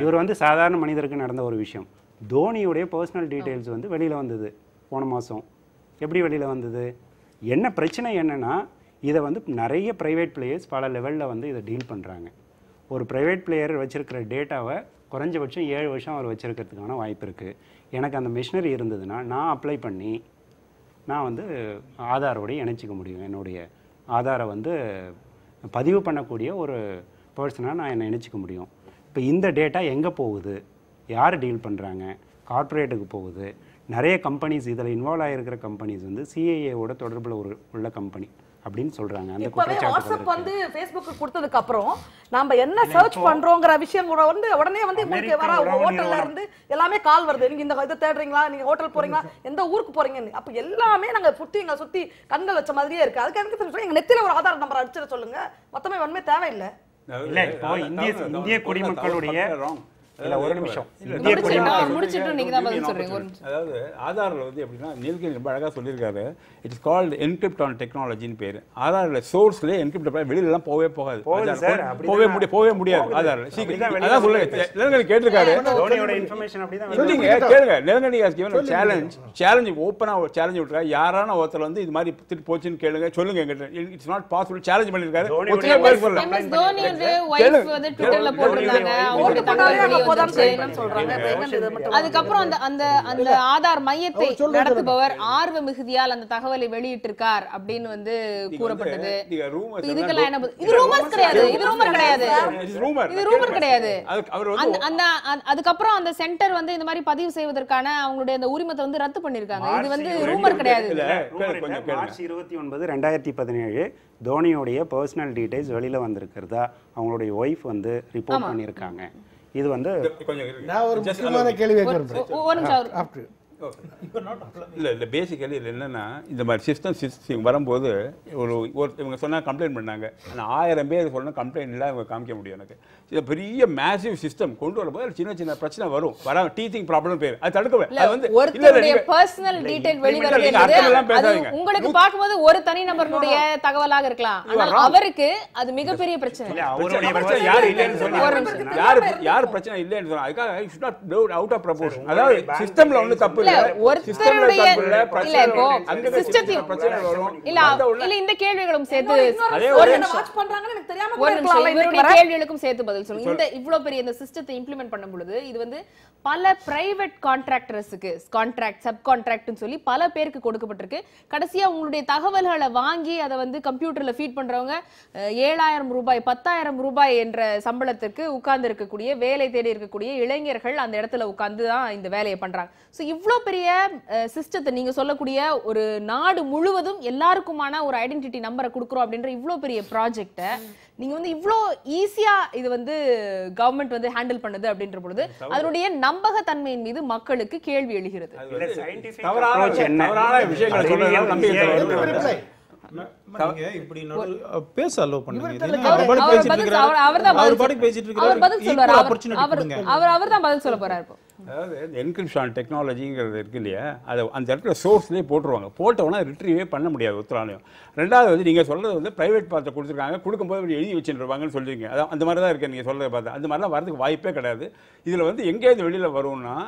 Speaker 4: இவர் வந்து சாதாரண மனிதருக்கு நடந்த ஒரு விஷயம். தோனியுடைய பர்சனல் டீட்டெயில்ஸ் வந்து வெளியில் வந்தது போன மாதம். எப்படி வெளியில் வந்தது? என்ன பிரச்சனை என்னென்னா, இதை வந்து நிறைய ப்ரைவேட் பிளேயர்ஸ் பல லெவலில் வந்து இதை டீல் பண்ணுறாங்க. ஒரு ப்ரைவேட் பிளேயர் வச்சுருக்கிற டேட்டாவை குறைஞ்சபட்சம் 7 வருஷம் அவர் வச்சுருக்கிறதுக்கான வாய்ப்பு இருக்குது. எனக்கு அந்த மிஷினரி இருந்ததுன்னா நான் அப்ளை பண்ணி நான் வந்து ஆதாரோடய இணைச்சிக்க முடியும். என்னுடைய ஆதாரை வந்து பதிவு பண்ணக்கூடிய ஒரு பர்சனாக நான் என்னை இணைச்சிக்க முடியும். இப்போ இந்த டேட்டா எங்கே போகுது, யார் டீல் பண்ணுறாங்க? கார்ப்பரேட்டுக்கு போகுது. நிறைய கம்பெனிஸ் இதில் இன்வால்வ் ஆகிருக்கிற கம்பெனிஸ் வந்து சிஐஏவோட தொடர்பில் உள்ள கம்பெனி அப்படின்னு சொல்றாங்க. அந்த
Speaker 6: வாட்ஸ்அப் வந்து ஃபேஸ்புக்கு கொடுத்ததுக்கு அப்புறம் நாம என்ன சர்ச் பண்றோங்கற விஷயம் கூட வந்து உடனே வந்து உங்களுக்கு வர ஹோட்டல்ல இருந்து எல்லாமே கால் வருது. நீங்க இந்த இத தேடுறீங்களா, நீங்க ஹோட்டல் போறீங்களா, எந்த ஊருக்கு போறீங்கன்னு. அப்ப எல்லாமே நாங்க சுத்தி கண்கள் வச்ச மாதிரியே இருக்கு. அதுக்கு எனக்கு சொல்றேன், எங்க நெத்தில ஒரு ஆதார் நம்பர் அடிச்சிர சொல்லுங்க. மொத்தமே ஒண்ணுமே தேவையில்லை.
Speaker 4: இல்ல இப்போ இந்திய குடிமக்களுடைய இல்ல ஒரு நிமிஷம்
Speaker 1: முடிச்சிட்டு நீங்க தான் பதில் சொல்றீங்க.
Speaker 5: அதாவது ஆதார்ல வந்து எப்படின்னா நீல்கேன் ரொம்ப அழகா சொல்லியிருக்காரு. It is called encrypt on டெக்னாலஜின்னு பேரு. ஆதார்ல சோர்ஸ்ல என்கிரிப்ட் பண்ண வெளியில எல்லாம் போகவே போகவே முடியாது. ஆதார்ல அதான் சொல்லுங்க கேட்டிருக்காரு.
Speaker 4: தோனியோட இன்ஃபர்மேஷன் அப்படிதான்
Speaker 5: சொல்லுங்க கேளுங்க. நிலங்கடி ஹஸ் गिवन சேலஞ்ச் ஓபனா சேலஞ்ச் விட்டுருக்காரு. யாரான ஒருத்தர் வந்து இது மாதிரி திட்டு போச்சுன்னு கேளுங்க, சொல்லுங்க என்கிட்ட. இட்ஸ் நாட் பாசிபிள் சேலஞ்ச் பண்ணிருக்காரு.
Speaker 1: தோனி வந்து வைஃப் வந்து ட்விட்டர்ல போட்டுருந்தாங்க. அவங்க தகவல் அதுக்கப்புறம் அந்த ஆதார் மையத்தை நடத்துபவர் ஆர்வ மிகுதியால் அந்த தகவலை வெளியிட்டிருக்கார் அப்படின்னு வந்து கூறப்பட்டது. இதுக்கெல்லாம் என்ன? இது ரூமர்ஸ் கிடையாது. அதுக்கப்புறம் அந்த சென்டர் வந்து இந்த மாதிரி பதிவு செய்வதற்கான அவங்களுடைய அந்த உரிமத்தை வந்து ரத்து பண்ணிருக்காங்க. இது வந்து ரூமர் கிடையாது.
Speaker 4: மார்ச் 29, 2017 தோனியோடைய பர்சனல் டீடைல்ஸ் வெளியில வந்திருக்கிறதா அவங்களுடைய ஒய்ஃப் வந்து ரிப்போர்ட் பண்ணியிருக்காங்க. இது வந்து
Speaker 2: நான் ஒரு முக்கியமான கேள்வி கேட்கிறேன்.
Speaker 5: இல்லை பேசிக்கலி இது என்னன்னா, இந்த மாதிரி சிஸ்டம் வரும்போது இவங்க சொன்னா கம்ப்ளைண்ட் பண்ணாங்க. ஆனால் 1000 பேர் சொன்னால் கம்ப்ளைண்ட் இல்லை அவங்க காமிக்க முடியும். எனக்கு இது பெரிய மேசிவ் சிஸ்டம் கொண்டு வரும்போது சின்ன பிரச்சனை வரும். டீச்சிங் ப்ராப்ளம் பேர் அது தடுக்கவே. அது வந்து
Speaker 1: பர்சனல் டீடைல் வெளிவருது. உங்களுக்கு பார்க்கும்போது ஒரு தனி நபருடைய தகவலாக இருக்கலாம், ஆனால் அவருக்கு அது மிகப்பெரிய பிரச்சனை.
Speaker 5: யார் இல்லைன்னு சொன்னாங்க, யார் பிரச்சனை இல்லைன்னு சொன்னாங்க. அதுக்காக அவுட் ஆஃப் ப்ரொபோர்ஷன். அதாவது சிஸ்டம்ல ஒன்றும் தப்பு.
Speaker 1: இந்த கேள்விகளும் சேர்த்து பதில் சொல்லுங்க. இவ்வளவு பெரிய இந்த சிஸ்டத்தை இம்ப்ளிமெண்ட் பண்ணும் பொழுது இது வந்து பல பிரைவேட் கான்ட்ராக்டர்ஸுக்கு கான்ட்ராக்ட் சப் கான்ட்ராக்ட்னு சொல்லி பல பேருக்கு கொடுக்கப்பட்டிருக்கு. கடைசியா உங்களுடைய தகவல்களை வாங்கி அதை வந்து கம்ப்யூட்டர்ல ஃபீட் பண்றவங்க 7000 ரூபாய் 10,000 ரூபாய் என்ற சம்பளத்திற்கு உட்கார்ந்து இருக்கக்கூடிய வேலை தேடி இருக்கக்கூடிய இளைஞர்கள் அந்த இடத்துல உட்கார்ந்து தான் இந்த வேலையை பண்றாங்க. சோ இவ்வளவு பெரிய சிஸ்டத்தை நீங்க சொல்லக்கூடிய ஒரு நாடு முழுவதும் எல்லாருக்குமான ஒரு ஐடென்டிட்டி நம்பரை கொடுக்குறோம் அப்படின்ற இவ்வளவு பெரிய ப்ராஜெக்ட்டை நீங்க வந்து இவ்ளோ ஈஸியா இது வந்து கவர்மெண்ட் வந்து ஹேண்டில் பண்ணுது அப்படின்ற பொழுது அதனுடைய நம்பகத்தன்மையின் மீது மக்களுக்கு கேள்வி எழுகிறது. அவர்தான் பதில் சொல்ல போறாரு.
Speaker 5: அதாவது என்கிரிப்ஷன் டெக்னாலஜிங்கிறது இருக்கு இல்லையா, அதை அந்த இடத்துல சோர்ஸ்லேயே போட்டுருவாங்க. போட்டவொன்னா ரிட்ரீவே பண்ண முடியாது ஒருத்தராலையும். ரெண்டாவது வந்து நீங்கள் சொல்கிறது வந்து ப்ரைவேட் பார்த்து கொடுத்துருக்காங்க, கொடுக்கும்போது எழுதி வச்சுருவாங்கன்னு சொல்லியிருக்கீங்க. அதான் அந்த மாதிரி தான் இருக்குது நீங்கள் சொல்கிறத பார்த்தா. அந்த மாதிரிலாம் வரதுக்கு வாய்ப்பே கிடையாது. இதில் வந்து எங்கேயாவது வெளியில் வரும்னா,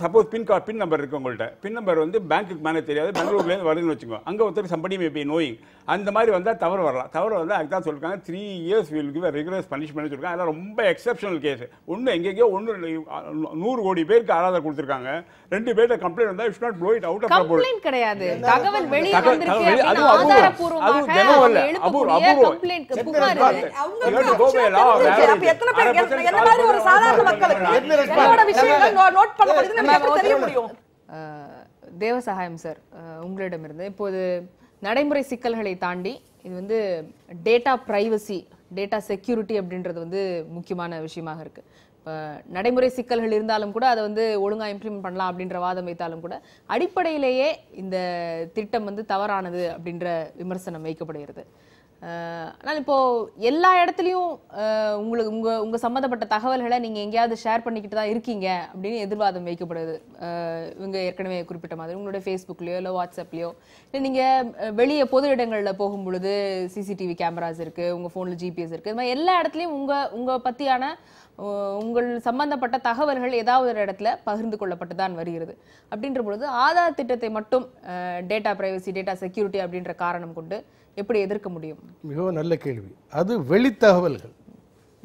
Speaker 5: சப்போஸ் பின் நம்பர் இருக்குது உங்கள்கிட்ட, பின் நம்பர் வந்து பேங்க்குக்கு மேலே தெரியாது, பெங்களூர்லேருந்து வருதுன்னு வச்சுக்கோங்க. அங்கே ஒருத்தர் சம்படி மே பி நோயிங் அந்த மாதிரி வந்தால் தவறு வரலாம். தவறு வந்து அதுக்கு தான் சொல்லியிருக்காங்க 3 years will give regular punishment சொல்லியிருக்காங்க. அதெல்லாம் ரொம்ப எக்ஸப்ஷனல் கேஸ். ஒன்று எங்கேயோ 100 கோடி பேருக்கு ஆதார் கொடுத்துருக்காங்க. 2 பேர்ட்ட கம்ப்ளைண்ட் வந்தால் it's not blow it out of
Speaker 1: complaint கிடையாது. தகவல் வெளியே வந்திருக்கு அப்படினா ஆதாரபூர்வமாக எழுப்பக்கூடிய கம்ப்ளைண்ட் புகார்
Speaker 6: அப்ப எத்தனை பேர் என்ன மாதிரி ஒரு சாதாரண மக்களுக்கு என்னோட விஷயங்கள் நோட் பண்ண முடியுது நமக்கு தெரிய முடியும்.
Speaker 1: தேவசகாயம் சார், உங்களிடமிருந்து இப்போது நடைமுறை சிக்கல்களை தாண்டி இது வந்து டேட்டா பிரைவசி டேட்டா செக்யூரிட்டி அப்படின்றது வந்து முக்கியமான விஷயமாக இருக்கு. நடைமுறை சிக்கல்கள் இருந்தாலும் கூட அதை வந்து ஒழுங்கா இம்ப்ளிமெண்ட் பண்ணலாம் அப்படின்ற வாதம் வைத்தாலும் கூட அடிப்படையிலேயே இந்த திட்டம் வந்து தவறானது அப்படின்ற விமர்சனம் வைக்கப்படுகிறது. ஆனால் இப்போ எல்லா இடத்துலையும் உங்களுக்கு உங்க சம்மந்தப்பட்ட தகவல்களை நீங்க எங்கேயாவது ஷேர் பண்ணிக்கிட்டு தான் இருக்கீங்க அப்படின்னு எதிர்வாதம் வைக்கப்படுது. இவங்க ஏற்கனவே குறிப்பிட்ட மாதிரி உங்களுடைய ஃபேஸ்புக்லயோ இல்லை வாட்ஸ்அப்லயோ இல்லை நீங்க வெளியே பொது இடங்கள்ல போகும் பொழுது சிசிடிவி கேமராஸ் இருக்கு, உங்க போன்ல ஜிபிஎஸ் இருக்கு, இது மாதிரி எல்லா இடத்துலையும் உங்க பத்தியான உங்கள் சம்பந்தப்பட்ட தகவல்கள் ஏதாவது ஒரு இடத்துல பகிர்ந்து கொள்ளப்பட்டு தான் வருகிறது. அப்படின்ற பொழுது ஆதார் திட்டத்தை மட்டும் டேட்டா பிரைவசி, டேட்டா செக்யூரிட்டி அப்படின்ற காரணம் கொண்டு எப்படி எதிர்க்க முடியும்?
Speaker 2: மிகவும் நல்ல கேள்வி. அது வெளி தகவல்கள்,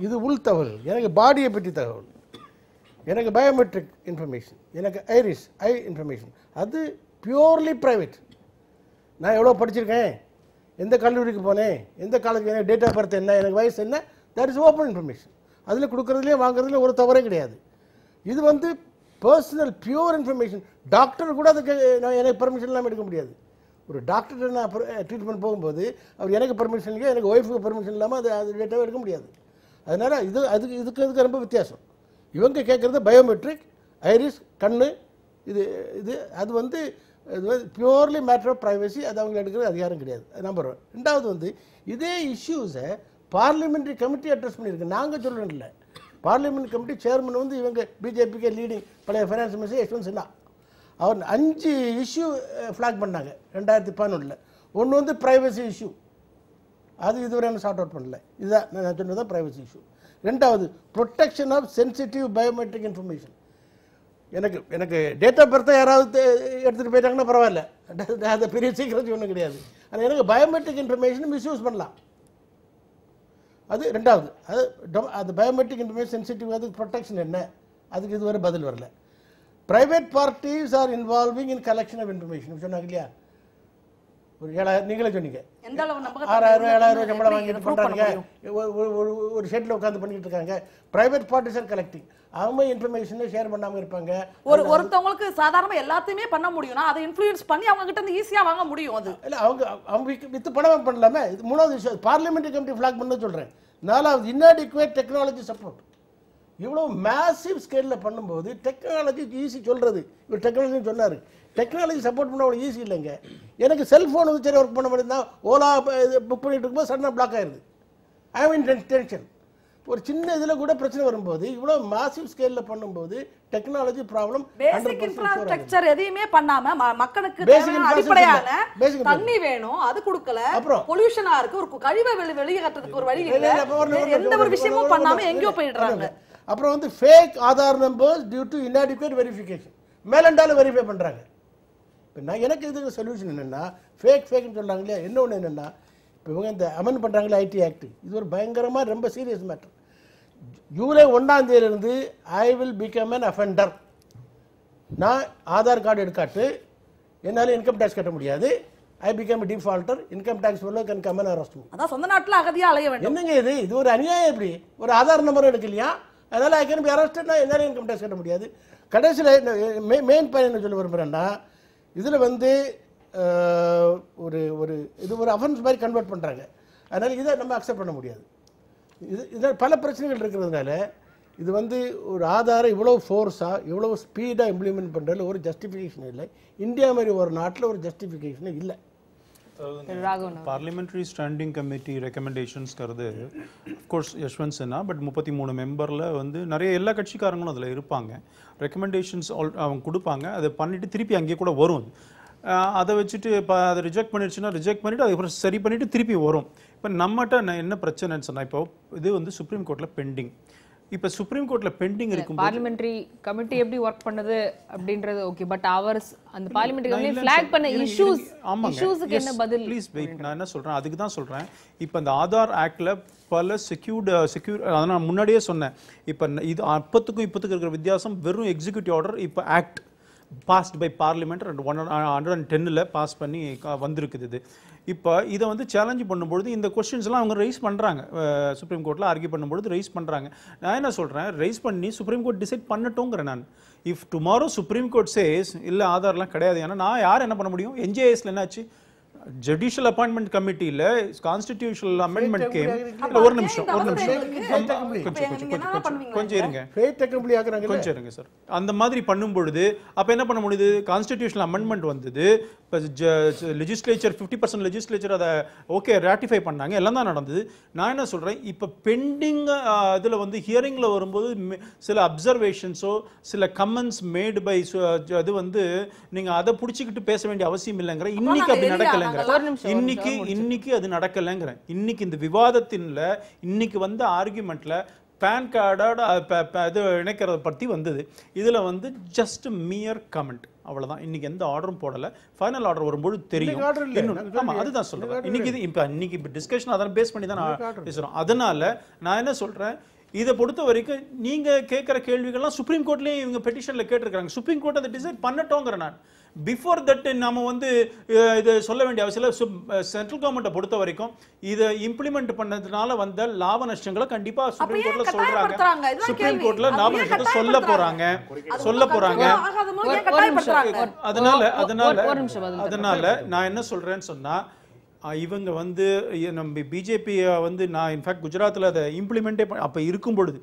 Speaker 2: இது உள் தகவல்கள். எனக்கு பாடியை பற்றி தகவல், எனக்கு பயோமெட்ரிக் இன்ஃபர்மேஷன், எனக்கு ஐ இன்ஃபர்மேஷன், அது பியூர்லி ப்ரைவேட். நான் எவ்வளோ படிச்சிருக்கேன், எந்த கல்லூரிக்கு போனேன், எந்த காலேஜ், எனக்கு டேட் ஆஃப் பர்த் என்ன, எனக்கு வயசு என்ன, தட் இஸ் ஓப்பன் இன்ஃபர்மேஷன். அதில் கொடுக்குறதுலேயே வாங்குறதுலேயே ஒரு தவறே கிடையாது. இது வந்து பர்சனல் பியூர் இன்ஃபர்மேஷன். டாக்டர் கூட அதுக்கு எனக்கு பர்மிஷன் இல்லாமல் எடுக்க முடியாது. ஒரு டாக்டர் நான் ட்ரீட்மெண்ட் போகும்போது அவர் எனக்கு பர்மிஷன் இல்லையா, எனக்கு ஒய்ஃபுக்கு பர்மிஷன் இல்லாமல் அது டேட்டாவை எடுக்க முடியாது. அதனால் இதுக்கு ரொம்ப வித்தியாசம். இவங்க கேட்குறது பயோமெட்ரிக், ஐரிஸ், கண்ணு, இது அது வந்து பியூர்லி மேட்டர் ஆஃப் ப்ரைவசி. அது அவங்க எடுக்கிறது அதிகாரம் கிடையாது. நம்பர் 1. ரெண்டாவது வந்து இதே இஷ்யூஸை பார்லிமெண்ட்ரி கமிட்டி அட்ரஸ் பண்ணியிருக்கு. நாங்கள் சொல்கிறோம் இல்லை, பார்லிமெண்ட் கமிட்டி சேர்மன் வந்து இவங்க பிஜேபிக்கு லீடிங் பழைய ஃபைனான்ஸ் மினிஸ்டர் யஷ்வந்த் சின்ஹா, அவர் 5 இஷ்யூ ஃப்ளாக் பண்ணாங்க 2011. ஒன்று வந்து ப்ரைவசி இஷ்யூ, அது இதுவரை சார்ட் அவுட் பண்ணல. இதுதான் நான் சொன்னது தான் ப்ரைவசி இஷ்யூ. ரெண்டாவது protection of sensitive biometric information. எனக்கு டேட் ஆஃப் பர்த்தை யாராவது எடுத்துகிட்டு போயிட்டாங்கன்னா பரவாயில்ல, அது பெரிய சீக்கிரம் ஒன்றும் கிடையாது. ஆனால் எனக்கு பயோமெட்ரிக் இன்ஃபர்மேஷன் மிஸ்யூஸ் பண்ணலாம். அது ரெண்டாவது. அது பயோமெட்ரிக் இன்ஃபர்மேஷன் சென்சிட்டிவ், அதுக்கு ப்ரொடெக்ஷன் என்ன, அதுக்கு இதுவரை பதில் வரல. Private parties are involving in collection of information சொன்னாங்க இல்லையா. ஒரு 7,000 நீங்களே சொன்னீங்க, 6,000 7,000 சம்பளம் வாங்கிட்டு பண்ணுறாங்க, ஒரு ஷெட்டில் உட்காந்து பண்ணிட்டு இருக்காங்க. Private parties R collecting. அவங்க இன்ஃபர்மேஷனை ஷேர் பண்ணாமல் இருப்பாங்க.
Speaker 6: ஒருத்தவங்களுக்கு சாதாரண எல்லாத்தையுமே பண்ண முடியும்னா அதை இன்ஃப்ளூயன்ஸ் பண்ணி அவங்க கிட்ட இருந்து ஈஸியாக வாங்க முடியும். அது இல்லை,
Speaker 2: அவங்க வித்து பணம் பண்ணலாமே. இது 3வது விஷயம். பார்லிமெண்ட்ரி கமிட்டி ஃபிளாக் பண்ண சொல்கிறேன். 4வது இன்அடிக்குவேட் டெக்னாலஜி சப்போர்ட். இவ்வளோ மேசிவ் ஸ்கேலில் பண்ணும்போது டெக்னாலஜி ஈஸி சொல்கிறது. இவர் டெக்னாலஜி சொன்னார், டெக்னாலஜி சப்போர்ட் பண்ண அவ்வளோ ஈஸி இல்லைங்க. எனக்கு செல்ஃபோன் வந்து சரி ஒர்க் பண்ண முடியுதா, ஓலா புக் பண்ணிட்டு இருக்கும்போது சடனாக பிளாக் ஆயிடுது. ஐ மீன் டென்ஷன். ஒரு சின்ன இதில் கூட பிரச்சனை வரும்போது இவ்வளோ மாசிவ் ஸ்கேலில் பண்ணும்போது டெக்னாலஜி ப்ராப்ளம்.
Speaker 6: பேசிக் இன்ஃப்ராஸ்ட்ரக்சர் எதையுமே பண்ணாம மக்களுக்கு அடிப்படையான தண்ணி வேணும், அது கொடுக்கல. அப்புறம் பொல்யூஷனா இருக்கு, ஒரு கழிவை வெளியேற்றதுக்கு ஒரு வழி இல்லை, எந்த ஒரு விஷயமும் பண்ணாம எங்கேயோ போயிடுறாங்க.
Speaker 2: அப்புறம் வந்து fake Aadhaar numbers due to inadequate verification, மேலண்டால வெரிஃபை பண்ணுறாங்க. இப்போ நான் எனக்கு இதுக்கு சொல்யூஷன் என்னென்னா, ஃபேக்னு சொல்கிறாங்க இல்லையா. இன்னொன்று என்னென்னா, இப்போ இவங்க இந்த அமெண்ட் பண்ணுறாங்களே ஐடி ஆக்ட், இது ஒரு பயங்கரமாக ரொம்ப சீரியஸ் மேட்டர். ஜூலை 1ஆம் தேதியிலிருந்து I will become an offender. நான் ஆதார் கார்டு எடுக்காட்டு என்னால் இன்கம் டேக்ஸ் கட்ட முடியாது. I become defaulter, income tax ஃபுல்லாக can come and arrest me.
Speaker 6: அதான் சொந்த நாட்டில் அகதியாக அலைய வேண்டும்.
Speaker 2: என்னங்க இது ஒரு அநியாயம். எப்படி ஒரு ஆதார் நம்பர் எடுக்கலையா, அதனால் ஐ கேன் பி அரெஸ்டட், என்னால் இன்கம் டேக்ஸ் கட்ட முடியாது. கடைசியில் மெயின் பயன் என்ன சொல்ல விரும்புகிறேன்னா, இதில் வந்து இது ஒரு அஃபென்ஸ் மாதிரி கன்வெர்ட் பண்ணுறாங்க. அதனால் இதை நம்ம அக்செப்ட் பண்ண முடியாது. இதில் பல பிரச்சனைகள் இருக்கிறதுனால இது வந்து ஒரு ஆதாரம் இவ்வளோ ஃபோர்ஸாக இவ்வளோ ஸ்பீடாக இம்ப்ளிமெண்ட் பண்ணுறதுல ஒரு ஜஸ்டிஃபிகேஷன் இல்லை. இந்தியா மாதிரி ஒரு நாட்டில் ஒரு ஜஸ்டிஃபிகேஷன் இல்லை.
Speaker 3: பார்லிமெண்ட்ரி ஸ்டாண்டிங் கமிட்டி ரெக்கமெண்டேஷன்ஸ்ங்கிறது அஃப்கோர்ஸ் யஷ்வந்த் சின்ஹா, பட் 33 மெம்பரில் வந்து நிறைய எல்லா கட்சிக்காரங்களும் அதில் இருப்பாங்க. ரெக்கமெண்டேஷன்ஸ் அவங்க கொடுப்பாங்க, அதை பண்ணிவிட்டு திருப்பி அங்கேயே கூட வரும். அதை வச்சுட்டு இப்போ அதை ரிஜெக்ட் பண்ணிடுச்சுன்னா ரிஜெக்ட் பண்ணிவிட்டு அதுக்கப்புறம் சரி பண்ணிவிட்டு திருப்பி வரும். இப்போ நம்மகிட்ட என்ன பிரச்சனைன்னு சொன்னால், இப்போ இது வந்து சுப்ரீம் கோர்ட்டில் பெண்டிங். இப்போ சுப்ரீம் கோர்ட்ல பெண்டிங் இருக்கும்.
Speaker 1: பார்லிமெண்டரி கமிட்டி எப்படி வர்க் பண்ணுது அப்படின்றது ஓகே, பட் அவர்ஸ் அந்த பார்லிமெண்டரி கமிட்டி ஃபிளாக் பண்ண இஷ்யூஸ்க்கு என்ன பதில்?
Speaker 3: ப்ளீஸ் வெயிட், நான் என்ன சொல்றேன் அதுக்கு தான் சொல்றேன். இப்போ இந்த ஆதார் ஆக்ட்ல பல செக்யூர் அதை நான் முன்னாடியே சொன்னேன். இப்போ இது அப்பத்துக்கும் இப்பத்துக்கும் இருக்கிற வித்தியாசம் வெறும் எக்ஸிக்யூட்டிவ் ஆர்டர். இப்போ ஆக்ட் பாஸ்ட் பை பார்லிமெண்ட் 110ல் பாஸ் பண்ணி வந்திருக்குது. இது இப்போ இதை வந்து சேலஞ்சு பண்ணும்பொழுது இந்த கொஸ்டின்ஸ்லாம் அவங்க ரைஸ் பண்ணுறாங்க, சுப்ரீம் கோர்ட்டில் ஆர்கியூ பண்ணும்பொழுது ரைஸ் பண்ணுறாங்க. நான் என்ன சொல்கிறேன், ரைஸ் பண்ணி சுப்ரீம் கோர்ட் டிசைட் பண்ணட்டுங்கிறேன் நான். If tomorrow Supreme Court says இல்லை ஆதார்லாம் கிடையாது, ஏன்னா நான் யார் என்ன பண்ண முடியும்? என்ஜேஎஸ்ல என்னாச்சு, ஜுடிஷியல் அப்பாயின்மெண்ட் கமிட்டியில கான்ஸ்டிடியூஷனல் அமெண்ட்மெண்ட் கேம். ஒரு நிமிஷம் கொஞ்சம் இருங்க, கொஞ்சம் இருங்க சார். அந்த மாதிரி பண்ணும் பொழுது அப்ப என்ன பண்ண முடியுது? கான்ஸ்டிடியூஷனல் அமெண்ட்மெண்ட் வந்தது, லெஜிஸ்லேச்சர் 50% லெஜிஸ்லேச்சர் அதை ஓகே ராட்டிஃபை பண்ணாங்க, எல்லாம் தான் நடந்தது. நான் என்ன சொல்றேன், இப்போ பெண்டிங் இதுல வந்து ஹியரிங்ல வரும்போது சில அப்சர்வேஷன்ஸோ சில கமெண்ட்ஸ் மேட் பை அது வந்து நீங்க அதை பிடிச்சிக்கிட்டு பேச வேண்டிய அவசியம் இல்லைங்கிற. இன்னைக்கு அப்படி நடக்கலைங்கிற, இன்னைக்கு அது நடக்கலைங்கிற. இன்னைக்கு இந்த விவாதத்தின்ல இன்னைக்கு வந்து ஆர்குமெண்ட்ல பேன் கார்டோட இது இணைக்கிறத பற்றி வந்தது. இதில் வந்து ஜஸ்ட் மியர் கமெண்ட், அவ்வளோதான். இன்னைக்கு எந்த ஆர்டரும் போடலை. ஃபைனல் ஆர்டர் வரும்போது தெரியும். ஆமாம், அதுதான் சொல்கிறேன். இன்னைக்கு இப்போ டிஸ்கஷன் அதெல்லாம் பேஸ் பண்ணி தான் நான் பேசுகிறோம். அதனால நான் என்ன சொல்கிறேன், இதை பொறுத்த வரைக்கும் நீங்கள் கேட்குற கேள்விகள்லாம் சுப்ரீம் கோர்ட்லேயும் இவங்க பெட்டிஷனில் கேட்டிருக்காங்க. சுப்ரீம் கோர்ட் அதை டிசைட் பண்ணட்டோங்கிற. நான் பிஃபோர் தட் நம்ம வந்து இது சொல்ல வேண்டிய அவசியம் இல்லை. சென்ட்ரல் கவர்மெண்ட்டை பொறுத்த வரைக்கும் இதை இம்ப்ளிமெண்ட் பண்ணதுனால வந்த லாப நஷ்டங்களை கண்டிப்பா சுப்ரீம் கோர்ட்ல சொல்றாங்க. சுப்ரீம் கோர்ட்ல லாப நஷ்டத்தை சொல்ல போறாங்க. அதனால நான் என்ன சொல்றேன்னு சொன்னா, இவங்க வந்து நம்ம பிஜேபி வந்து நான் இன்ஃபேக்ட் குஜராத்தில் அதை இம்ப்ளிமெண்டே அப்போ இருக்கும் பொழுது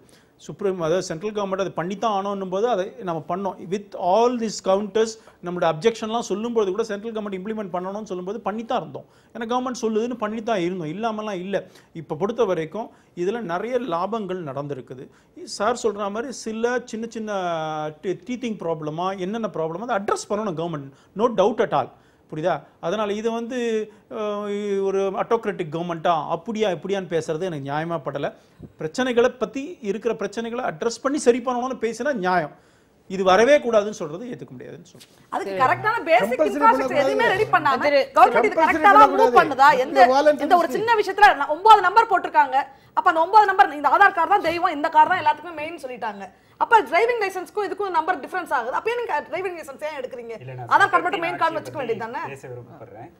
Speaker 3: சுப்ரீம் அதாவது சென்ட்ரல் கவர்மெண்ட் அதை பண்ணித்தான் ஆனோன்னும் போது அதை நம்ம பண்ணோம். வித் ஆல் திஸ் கவுண்டர்ஸ் நம்மளோட அப்ஜெக்ஷன்லாம் சொல்லும்போது கூட சென்ட்ரல் கவர்மெண்ட் இம்ப்ளிமெண்ட் பண்ணணும்னு சொல்லும்போது பண்ணித்தான் இருந்தோம். ஏன்னா கவர்மெண்ட் சொல்லுதுன்னு பண்ணித்தான் இருந்தோம், இல்லாமலாம் இல்லை. இப்போ பொறுத்த வரைக்கும் இதில் நிறைய லாபங்கள் நடந்திருக்குது. சார் சொல்கிற மாதிரி சில சின்ன சின்ன டீத்திங் ப்ராப்ளமா என்னென்ன ப்ராப்ளமோ அதை அட்ரஸ் பண்ணணும் government, no doubt at all. புரியுதா? அதனால் இது வந்து ஒரு அட்டோக்ராட்டிக் கவர்மெண்ட்டா அப்படியா இப்படியான்னு பேசுறது எனக்கு நியாயமாக படலை. பிரச்சனைகளை பற்றி இருக்கிற பிரச்சனைகளை அட்ரஸ் பண்ணி சரி பண்ணணும்னு பேசினா நியாயம். இது வரவே கூடாதுன்னு சொல்றது ஏத்துக்க முடியாதுன்னு சொல்றேன்.
Speaker 6: அதுக்கு கரெக்ட்டான பேசிக் இன்ஃப்ராஸ்ட்ரக்சர் எதுமே ரெடி பண்ணாம கவர்மெண்ட் இது கரெக்ட்டா மூவ் பண்ணுதா? எந்த ஒரு சின்ன விஷயத்துல 9 நம்பர் போட்டுருக்காங்க. அப்ப அந்த 9 நம்பர் இந்த ஆதார் கார்டு தான் தெய்வம், இந்த கார்டு தான் எல்லாத்துக்குமே மெயின் சொல்லிட்டாங்க. அப்ப டிரைவிங் லைசென்ஸ்க்கும் இதுக்கும் நம்பர் டிஃபரன்ஸ் ஆகுது. அப்ப நீங்க டிரைவிங் லைசென்ஸ் ஏன் எடுக்கறீங்க? ஆதார் கார்டு மட்டும் மெயின் கார்டு வச்சுக்க வேண்டியது தானே?
Speaker 4: பேச விருப்பப்படுறேன்.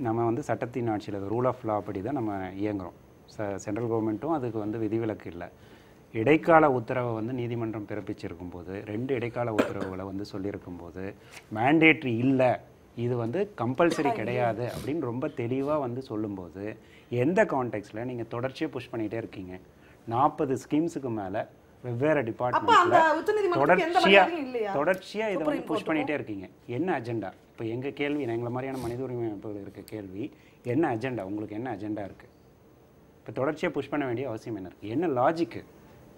Speaker 4: நம்ம வந்து சட்டத்தின் ஆட்சியில் ரூல் ஆஃப் லா படி தான் நம்ம இயங்குறோம். சென்ட்ரல் கவர்மெண்ட்டும் அதுக்கு வந்து விதிவிலக்கு இல்லை. இடைக்கால உத்தரவை வந்து நீதிமன்றம் பிறப்பிச்சிருக்கும் போது 2 இடைக்கால உத்தரவுகளை வந்து சொல்லியிருக்கும் போது மேண்டேட்ரி இல்லை, இது வந்து கம்பல்சரி கிடையாது அப்படின்னு ரொம்ப தெளிவாக வந்து சொல்லும்போது எந்த கான்டெக்ட்ல நீங்கள் தொடர்ச்சியாக புஷ் பண்ணிகிட்டே இருக்கீங்க? 40 ஸ்கீம்ஸுக்கு மேலே வெவ்வேறு டிபார்ட்மெண்ட்ஸில் தொடர்ச்சியாக இதை வந்து புஷ் பண்ணிகிட்டே இருக்கீங்க. என்ன அஜெண்டா? இப்போ எங்கள் கேள்வி, எங்களை மாதிரியான மனித உரிமை அமைப்புகள் இருக்க கேள்வி, என்ன அஜெண்டா? உங்களுக்கு என்ன அஜெண்டா இருக்குது? இப்போ தொடர்ச்சியாக புஷ் பண்ண வேண்டிய அவசியம் என்ன இருக்குது? என்ன லாஜிக்கு?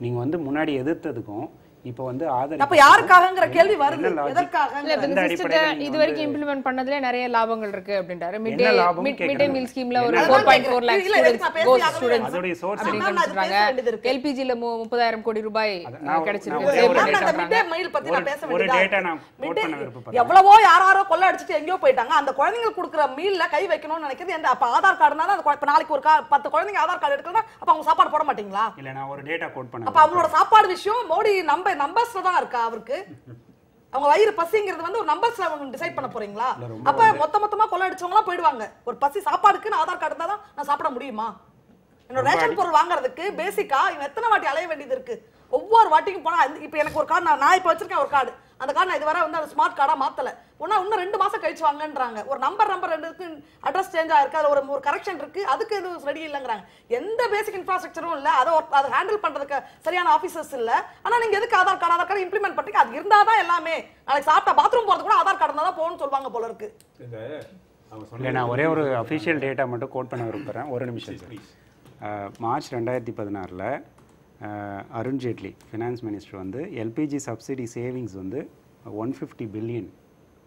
Speaker 4: நீங்கள் வந்து முன்னாடி எதிர்த்ததுக்கும் இப்போ வந்து
Speaker 6: அப்ப யாருக்காகங்கற கேள்வி வருது. எதற்காக?
Speaker 1: இந்த சிஸ்டத்தை இதுவரைக்கும் இம்ப்ளிமென்ட் பண்ணதுல நிறைய லாபங்கள் இருக்கு அப்படின்றாரு. மிட் டே மீல் ஸ்கீம்ல ஒரு 4.4 लाख ஸ்டூடண்ட்ஸ் அதோட சோர்ஸ் சொல்றாங்க. எல்பிஜில 30,000 கோடி ரூபாய் கிடைச்சிருக்கு.
Speaker 6: மிட் டே மீல் பத்தி நான் பேச வேண்டியது. ஒரு டேட்டா நான் கோட் பண்ண விருப்பப்படுறேன். எவ்வளவோ யாராரோ கொள்ள அடிச்சிட்டு எங்கயோ போயிட்டாங்க. அந்த குழந்தைகளுக்கு கொடுக்கிற மீல்ல கை வைக்கணும்னு நினைக்கிறது எந்த? அப்ப ஆதார் கார்டுனால அந்த நாளைக்கு ஒரு 10 குழந்தைங்க ஆதார் கார்டு எடுக்கறனா அப்ப அவங்க சாப்பாடு போட மாட்டீங்களா?
Speaker 4: இல்ல நான் ஒரு டேட்டா கோட் பண்ணேன்.
Speaker 6: அப்ப அவங்களோட சாப்பாடு விஷயம் மோடி நம்பர்ஸ்ல தான் இருக்கா அவருக்கு? அவங்க வயிறு பசிங்கிறது வந்து ஒரு நம்பர்ஸ்ல அவங்க டிசைட் பண்ண போறீங்களா? அப்ப மொத்தமா கொள்ள அடிச்சவங்க எல்லாம் போயிடுவாங்க. ஒரு பசி சாப்பாடுக்கு ஆதார் கார்டு இருந்தா தான் நான் சாப்பிட முடியுமா? என்னோட ரேஷன் பொருள் வாங்குறதுக்கு பேசிக்கா இவன் எத்தனை வாட்டி அலைய வேண்டியது இருக்கு? ஒவ்வொரு வாட்டிக்கும் போனா இப்ப எனக்கு ஒரு கார்டு நான் இப்ப வச்சிருக்கேன் ஒரு கார்டு, அந்த கார்டு நான் இதுவரை வந்து அந்த ஸ்மார்ட் கார்டா மாத்தல. இன்னும் 2 மாசம் கழிச்சு வாங்கன்றாங்க. ஒரு நம்பர் 2க்கு அட்ரஸ் சேஞ்ச் ஆயிருக்கு, அது ஒரு கரெக்ஷன் இருக்கு, அதுக்கு இது ரெடி இல்லைங்கிறாங்க. எந்த பேசிக் இன்ஃப்ராஸ்ட்ரக்சரும் இல்ல, அதை ஹேண்டில் பண்றதுக்கு சரியான ஆபீசர்ஸ் இல்ல. ஆனா நீங்க எதுக்கு ஆதார் கார்டு இம்ப்ளிமெண்ட் பண்றீங்க? அது இருந்தாதான் எல்லாமே. நாளைக்கு சாப்பிட்டா பாத்ரூம் போறது கூட ஆதார் கார்டு தான் போகணும்னு சொல்லுவாங்க போல இருக்கு.
Speaker 4: இல்லை, நான் ஒரே ஒரு அஃபிஷியல் டேட்டா மட்டும் கோட் பண்ண விரும்புகிறேன். ஒரு நிமிஷம். மார்ச் 2016 அருண்ஜேட்லி ஃபினான்ஸ் மினிஸ்டர் வந்து எல்பிஜி சப்சிடி சேவிங்ஸ் வந்து 150 பில்லியன்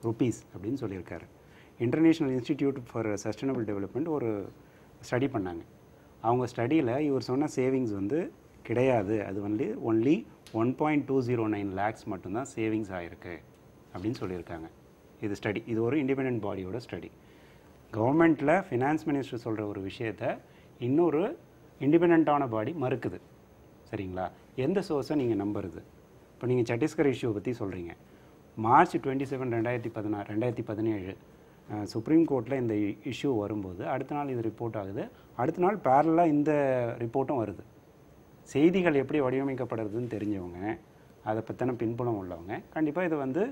Speaker 4: ருபீஸ் அப்படின்னு சொல்லியிருக்காரு. International institute for sustainable development ஒரு ஸ்டடி பண்ணாங்க. அவங்க ஸ்டடியில் இவர் சொன்ன சேவிங்ஸ் வந்து கிடையாது, அது வந்து ஒன்லி 1.209 லேக்ஸ் மட்டும்தான் சேவிங்ஸ் ஆகிருக்கு அப்படின்னு சொல்லியிருக்காங்க. இது ஸ்டடி, இது ஒரு இண்டிபெண்டன்ட் பாடியோட ஸ்டடி. கவர்மெண்ட்டில் ஃபினான்ஸ் மினிஸ்டர் சொல்கிற ஒரு விஷயத்தை இன்னொரு இண்டிபெண்ட்டான பாடி மறுக்குது. சரிங்களா? எந்த சோர்ஸை நீங்கள் நம்புறது? இப்போ நீங்கள் சத்தீஸ்கர் இஷ்யூவை பற்றி சொல்கிறீங்க. மார்ச் 27, 2017 சுப்ரீம் கோர்ட்டில் இந்த இஷ்யூ வரும்போது அடுத்த நாள் இது ரிப்போர்ட் ஆகுது. அடுத்த நாள் பேரலாக இந்த ரிப்போர்ட்டும் வருது. செய்திகள் எப்படி வடிவமைக்கப்படுறதுன்னு தெரிஞ்சவங்க, அதை பற்றின பின்புலம் உள்ளவங்க கண்டிப்பாக இதை வந்து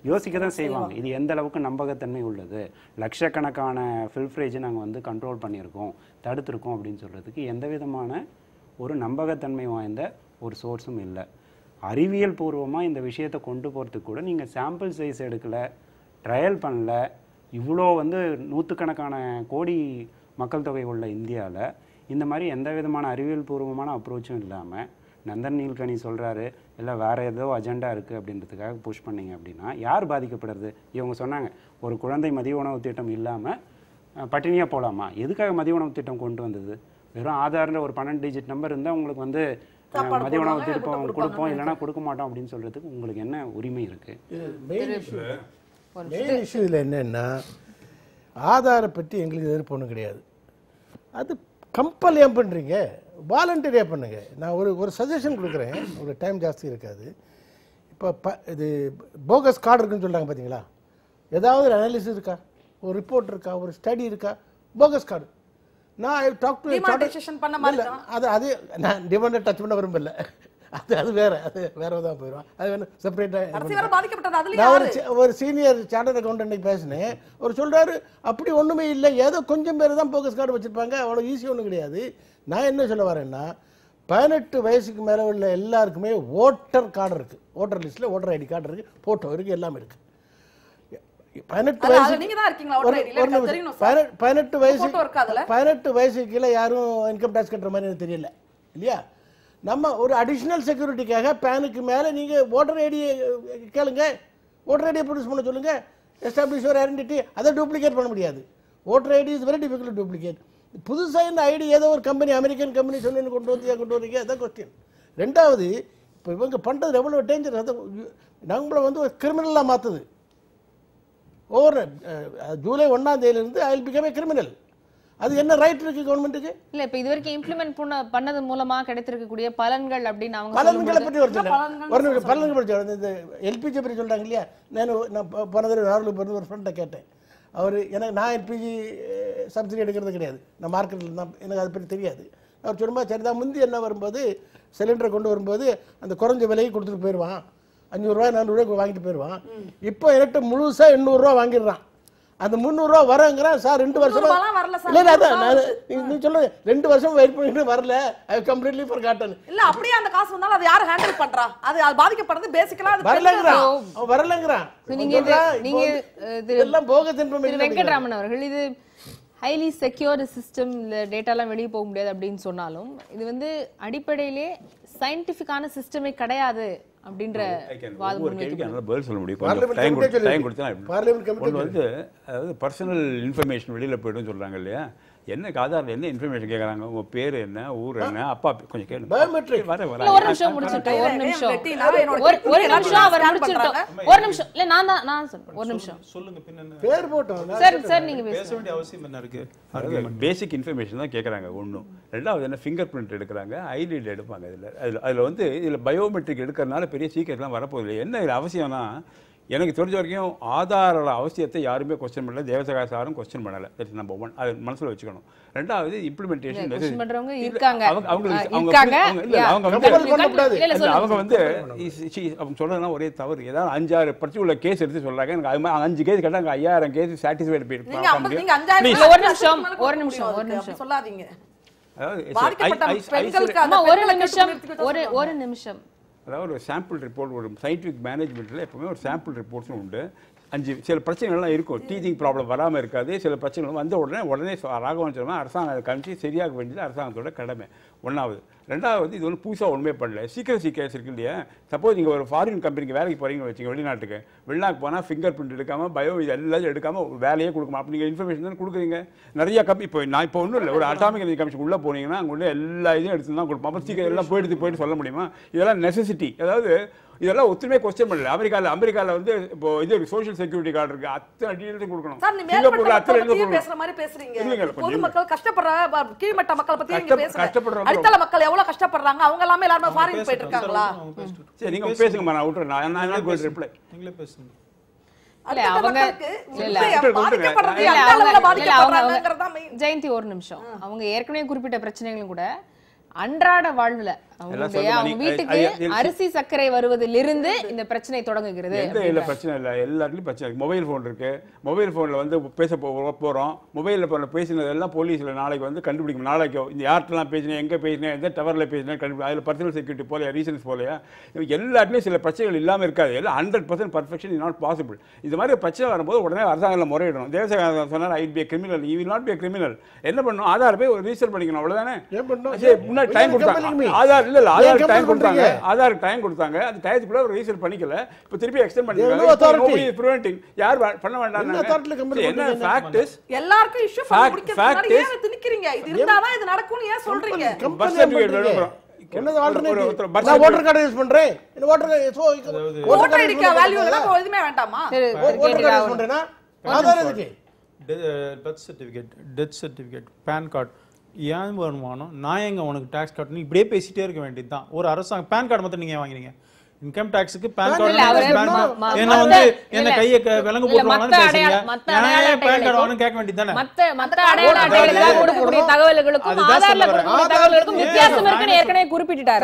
Speaker 4: யோசிக்க தான் செய்வாங்க. இது எந்த அளவுக்கு நம்பகத்தன்மை உள்ளது, லட்சக்கணக்கான ஃபில்ஃப்ரேஜை நாங்கள் வந்து கண்ட்ரோல் பண்ணியிருக்கோம், தடுத்திருக்கோம் அப்படின்னு சொல்கிறதுக்கு எந்த விதமான ஒரு நம்பகத்தன்மை வாய்ந்த ஒரு சோர்ஸும் இல்லை. அறிவியல் பூர்வமாக இந்த விஷயத்தை கொண்டு போகிறதுக்கு கூட நீங்கள் சாம்பிள் சைஸ் எடுக்கலை, ட்ரையல் பண்ணல. இவ்வளோ வந்து நூற்றுக்கணக்கான கோடி மக்கள் தொகை உள்ள இந்தியாவில் இந்த மாதிரி எந்த விதமான அறிவியல் பூர்வமான அப்ரோச்சும் இல்லாமல் நந்தன் நீல்கனி சொல்கிறாரு இல்லை வேறு ஏதோ அஜெண்டா இருக்குது அப்படின்றதுக்காக புஷ் பண்ணிங்க அப்படின்னா யார் பாதிக்கப்படுறது? இவங்க சொன்னாங்க ஒரு குழந்தை மதிய உணவு திட்டம் இல்லாமல் பட்டினியாக போகலாமா? எதுக்காக மதிய உணவு திட்டம் கொண்டு வந்தது? வெறும் ஆதாரில் ஒரு 12 டிஜிட் நம்பர் இருந்தால் உங்களுக்கு வந்து மதிய உணவு திட்டம் கொடுப்போம் இல்லைனா கொடுக்க மாட்டோம் அப்படின்னு சொல்கிறதுக்கு உங்களுக்கு என்ன உரிமை இருக்குது?
Speaker 2: மெயின் இஷ்யூ இதில் என்னென்னா ஆதாரை பற்றி எங்களுக்கு எதிர்ப்பு ஒன்றும் கிடையாது. அது கம்பல் ஏன் பண்ணுறீங்க? வாலண்டரியாக பண்ணுங்க. நான் ஒரு சஜஷன் கொடுக்குறேன், ஒரு டைம் ஜாஸ்தி இருக்காது. இப்போ இது போகஸ் கார்டு இருக்குன்னு சொல்கிறாங்க பார்த்தீங்களா? ஏதாவது ஒரு அனாலிசிஸ் இருக்கா, ஒரு ரிப்போர்ட் இருக்கா, ஒரு ஸ்டடி இருக்கா? போகஸ் கார்டு நான் டாக் டு அது நான் டிமாண்டை டச் பண்ண விரும்பல. அது வேற, அது வேற தான் போயிடும். அது வேணும் செப்பரேட்டாக. நான் ஒரு சீனியர் சார்ட்டர்ட் அக்கௌண்டன்ட் பேசினேன். அவர் சொல்கிறாரு அப்படி ஒன்றுமே இல்லை, ஏதோ கொஞ்சம் பேர் தான் போகஸ் கார்டு வச்சுருப்பாங்க, அவ்வளோ ஈஸி ஒன்றும் கிடையாது. நான் என்ன சொல்ல வரேன்னா 18 வயசுக்கு மேலே உள்ள எல்லாருக்குமே ஓட்டர் கார்டு இருக்குது, ஓட்டர் லிஸ்ட்டில் ஓட்டர் ஐடி கார்டு இருக்குது, ஃபோட்டோ இருக்குது, எல்லாமே இருக்குது. 18 வயசுக்கு கீழே யாரும் இன்கம் டேக்ஸ் கட்டுற மாதிரி எனக்கு தெரியல இல்லையா? நம்ம ஒரு அடிஷ்னல் செக்யூரிட்டிக்காக பேனுக்கு மேலே நீங்கள் ஓட்டர் ஐடியை கேளுங்க, ஓட்டர் ஐடியை ப்ரொடியூஸ் பண்ண சொல்லுங்கள், எஸ்டாப்ளிஷ் ஒரு ஐடென்டிட்டி. அதை டூப்ளிகேட் பண்ண முடியாது. Voter ID is very difficult duplicate. புதுசாக இந்த ஐடி ஏதோ ஒரு கம்பெனி, அமெரிக்கன் கம்பெனி சொல்லி கொண்டு வரீங்க, அதான் கொஸ்டின். ரெண்டாவது, இப்போ இவங்க பண்ணுறது எவ்வளோ டேஞ்சர். அதை நம்மளை வந்து ஒரு கிரிமினலாக மாற்றுது. ஜூலை 1ஆம் தேதியிலிருந்து I will become a criminal. அது என்ன ரைட் இருக்கு கவர்மெண்ட்டுக்கு?
Speaker 1: இல்ல இப்ப இதுவரைக்கும் இம்ப்ளிமெண்ட் பண்ணது மூலமா கிடைத்திருக்கக்கூடிய பலன்கள் அப்படின்னு அவங்க
Speaker 2: பலன்களை பற்றி ஒரு பலன்கள் பற்றி இந்த எல்பிஜி பற்றி சொல்றாங்க இல்லையா? நான் போன தடவை நார்வில் பிறந்து ஒரு ஃப்ரெண்டை கேட்டேன். அவர் எனக்கு நான் எல்பிஜி சப்சிடி எடுக்கிறது கிடையாது, நான் மார்க்கெட்டில் தான், எனக்கு அதை பற்றி தெரியாது. அவர் சொல்லுமா சரிதான், முந்தி என்ன வரும்போது சிலிண்டரை கொண்டு வரும்போது அந்த குறைஞ்ச விலையை கொடுத்துட்டு போயிடுவான், 500 ரூபாய் 400 ரூபாய்க்கு வாங்கிட்டு போயிடுவான். இப்போ என்கிட்ட முழுசாக 800 ரூபா வாங்கிடுறான். அந்த 300 ரூபா வரங்கிறான். சார் 2 வருஷமா இல்லை, அதான் நீ சொல்லுங்க 2 வருஷம் வெயிட் பண்ணிட்டு வரல, ஐ கம்ப்ளீட்லி ஃபர்காட்டன்.
Speaker 6: இல்ல அப்படியே அந்த காசு வந்தாலும் அது யார் ஹேண்டில் பண்றா? அது பாதிக்கப்படுறது பேசிக்கலா அது
Speaker 2: வரலங்கிறான். நீங்க இதெல்லாம் போகஸ் இன்ஃபர்மேஷன்.
Speaker 1: வெங்கட்ராமன் அவர்கள், இது ஹைலி செக்யூர்டு சிஸ்டம், டேட்டாலாம் வெளியே போக முடியாது அப்படின்னு சொன்னாலும் இது வந்து அடிப்படையிலே சயின்டிஃபிக்கான சிஸ்டமே கிடையாது அப்படின்ற வாதம்
Speaker 5: பதில் சொல்ல முடியும். டைம் கொடுத்தா வந்து அதாவது பர்சனல் இன்ஃபர்மேஷன் வெளியில போய்டும் சொல்றாங்க இல்லையா? என்ன ஆதாரில் என்ன இன்ஃபர்மேஷன் கேட்குறாங்க, உங்க பேர் என்ன, ஊர் என்ன, அப்பா கொஞ்சம் கேளு.
Speaker 1: ஒரு நிமிஷம் முடிச்சிட்டோம், ஒரு நிமிஷம் அவர் முடிச்சிட்டோம், ஒரு நிமிஷம் இல்ல நான் சொல்றேன், ஒரு நிமிஷம் சொல்லுங்க. பின்ன பேர் போட்டோம் சார், நீங்க பேச வேண்டிய அவசியம் என்ன இருக்கு?
Speaker 5: பேசிக் இன்ஃபர்மேஷன் தான் கேட்குறாங்க. ஒன்றும். ரெண்டாவது என்ன, ஃபிங்கர் பிரிண்ட் எடுக்கிறாங்க, ஐடியில் எடுப்பாங்க. அதில் வந்து இதில் பயோமெட்ரிக் எடுக்கிறதுனால பெரிய சீக்கிரம்லாம் வரப்போகுது. என்ன இதில் அவசியம்னா, எனக்கு தெரிஞ்ச வரைக்கும் ஆதாரோட அவசியத்தை யாருமே கொஸ்டின் பண்ணல, தேவசகாய சாரும் கொஸ்டின் பண்ணலை. That's number 1. அது மனசில் வச்சுக்கணும். ரெண்டாவது இம்ப்ளிமெண்டேஷன், அவங்க வந்து அவங்க சொல்றதுனா ஒரே தவறு. ஏதாவது 5-6 பர்டிகுலர் கேஸ் எடுத்து சொல்றாங்க. எனக்கு அது மாதிரி 5 கேஸ் கேட்டாங்க, 5000 கேஸ் சாட்டிஸ்ஃபைடு போயிருப்பாங்க.
Speaker 1: ஒரு நிமிஷம்
Speaker 6: சொல்லாதீங்க.
Speaker 1: ஒரு நிமிஷம்.
Speaker 5: அதாவது ஒரு சாம்பிள் ரிப்போர்ட், ஒரு சயின்டிஃபிக் மேனேஜ்மெண்ட்டில் எப்பவுமே ஒரு சாம்பிள் ரிப்போர்ட்ஸும் உண்டு. 5 சில பிரச்சனைகள்லாம் இருக்கும், டீச்சிங் ப்ராப்ளம் வராமல் இருக்காது. சில பிரச்சனைகள் வந்த உடனே ராகவன் சொன்னால் அரசாங்கம் அதை கணிச்சு சரியாக வேண்டியது அரசாங்கத்தோட கடமை. 1வது. 2வது, இது வந்து புதுசாக ஒன்றுமே பண்ணல. சீக்கிரசி கேஸ் இருக்கு இல்லையா? சப்போஸ் நீங்கள் ஒரு ஃபாரின் கம்பெனிக்கு வேலைக்கு போகிறீங்கன்னு வச்சுங்க, வெளிநாட்டுக்கு போனால் ஃபிங்கர் பிரிண்ட் எடுக்காமல், பயோ இது எல்லாம் எடுக்காமல் வேலையே கொடுக்கணும். அப்படி நீங்கள் இன்ஃபர்மேஷன் தான் கொடுக்குறீங்க. நிறைய கம்பெனி இப்போ ஒன்றும் இல்லை, ஒரு அட்டாமிக் எனர்ஜி கமிஷன் உள்ளே போனீங்கன்னா அங்கே உள்ள எல்லா இதையும் எடுத்து தான் கொடுப்போம். அப்புறம் சீக்கிரம் எல்லாம் போயிட்டு சொல்ல முடியுமா? இதெல்லாம் நெசசிட்டி. அதாவது இதெல்லாம் ஒத்துமே கொஸ்டின் பண்ணல. அமெரிக்காவில் வந்து இப்போ இது சோஷியல் செக்யூரிட்டி கார்டு இருக்கு, அத்தனை டீடைல்ஸ் கொடுக்கணும்.
Speaker 6: சிங்கப்பூர்ல அத்தனை பேசுற மாதிரி பேசுறீங்க. பொதுமக்கள் கஷ்டப்படுற கீழ்மட்ட மக்கள் பத்தி நீங்க பேசுறீங்க. அடித்தள மக்கள் எவ்வளவு கஷ்டப்படுறாங்க, அவங்க எல்லாரும் ஃபாரின் போயிட்டு இருக்காங்களா?
Speaker 5: சரி, நீங்க பேசுங்க, நான் விட்டுறேன். நான் கோல் ரிப்ளை நீங்களே பேசுங்க.
Speaker 1: ஜெயந்தி ஒரு நிமிஷம். அவங்க ஏற்கனவே குறிப்பிட்ட பிரச்சனைகளும் கூட அன்றாட வாழ்வுல அவங்க வீட்டுக்கு அரிசி சர்க்கரை வருவதிலிருந்து இந்த பிரச்சனை தொடங்குகிறது.
Speaker 5: எந்த பிரச்சனை இல்லை, எல்லாத்துலயும் பிரச்சனை இருக்கு. மொபைல் ஃபோன் இருக்கு, மொபைல் ஃபோன்ல வந்து பேச போறோம், மொபைல் ஃபோன்ல பேசினது எல்லாம் போலீஸ்ல நாளைக்கு வந்து கண்டுபிடிக்கும். நாளைக்கு இந்த யார்ட்டெல்லாம் பேசினேன், எங்க பேசினேன், எந்த டவர்ல பேசினேன் கண்டுபிடிக்கும். அதுல பர்சனல் செக்யூரிட்டி போலையா, ரீசன்ஸ் போலையா, எல்லாத்துலயும் சில பிரச்சனைகள் இல்லாம இருக்காது. எல்லாம் 100% பர்ஃபெக்ஷன் இஸ் நாட் பாசிபிள். இந்த மாதிரி பிரச்சனை வரும்போது உடனே அரசாங்கம் முறையிடணும். தேவசேகரன் சொன்னார் I be criminal, you will not be criminal. என்ன பண்ணணும், ஆதார் போய் ஒரு ரிஜிஸ்டர் பண்ணிக்கணும், அவ்வளவுதானே. முன்னாடி டைம் கொடுத்தாங்க, ஆதார் இல்ல ஆதார் டைம் கொடுத்தாங்க, ஆதார் டைம் கொடுத்தாங்க, அந்த டைத்துக்குள்ள ஒரு ரிஜிஸ்டர் பண்ணிக்கல, இப்ப திருப்பி எக்ஸ்டெண்ட் பண்ணிருக்காங்க. யார் பண்ண வேண்டாம். என்ன ஃபேக்ட் இஸ் எல்லாருக்கும் இஷ்யூ பண்ண முடியாது. ஏன் திணிக்கிறீங்க? இது இருந்தாதான் இது நடக்கும்னு ஏன் சொல்றீங்க? பர்த் சர்டிபிகேட் வேணும். என்னது ஆல்டர்னேட்டிவ்? நான் வோட்டர் கார்டு யூஸ் பண்றேன். இந்த வோட்டர் ஐடி வேல்யூ எல்லாம் எதுமே வேண்டாமா? வோட்டர் கார்டு யூஸ் பண்றேனா ஆதார் எதுக்கு?
Speaker 3: Birth certificate, death certificate, PAN card ஏன் வருமானம், நான் எங்க உனக்கு டாக்ஸ் கட்டணும், இப்படியே பேசிட்டே இருக்க வேண்டியதுதான். ஒரு அரசாங்கம் பான் கார்டு மட்டும் நீங்க வாங்குறீங்க, இன்கம் டாக்ஸ்க்கு பான் கார்டு என்ன வந்து என்ன கையை விலங்கு போட்டுவாங்கன்னு பேசுறீங்க. பான் கார்டு வாங்கணும் கேட்க வேண்டியதுதானே.
Speaker 1: மத்த அடையாள அட்டைகளுக்கு கொடுக்கக்கூடிய தகவல்களுக்கும் ஆதார்ல கொடுக்கக்கூடிய தகவல்களுக்கும் வித்தியாசம் இருக்குன்னு ஏற்கனவே குறிப்பிட்டாரு.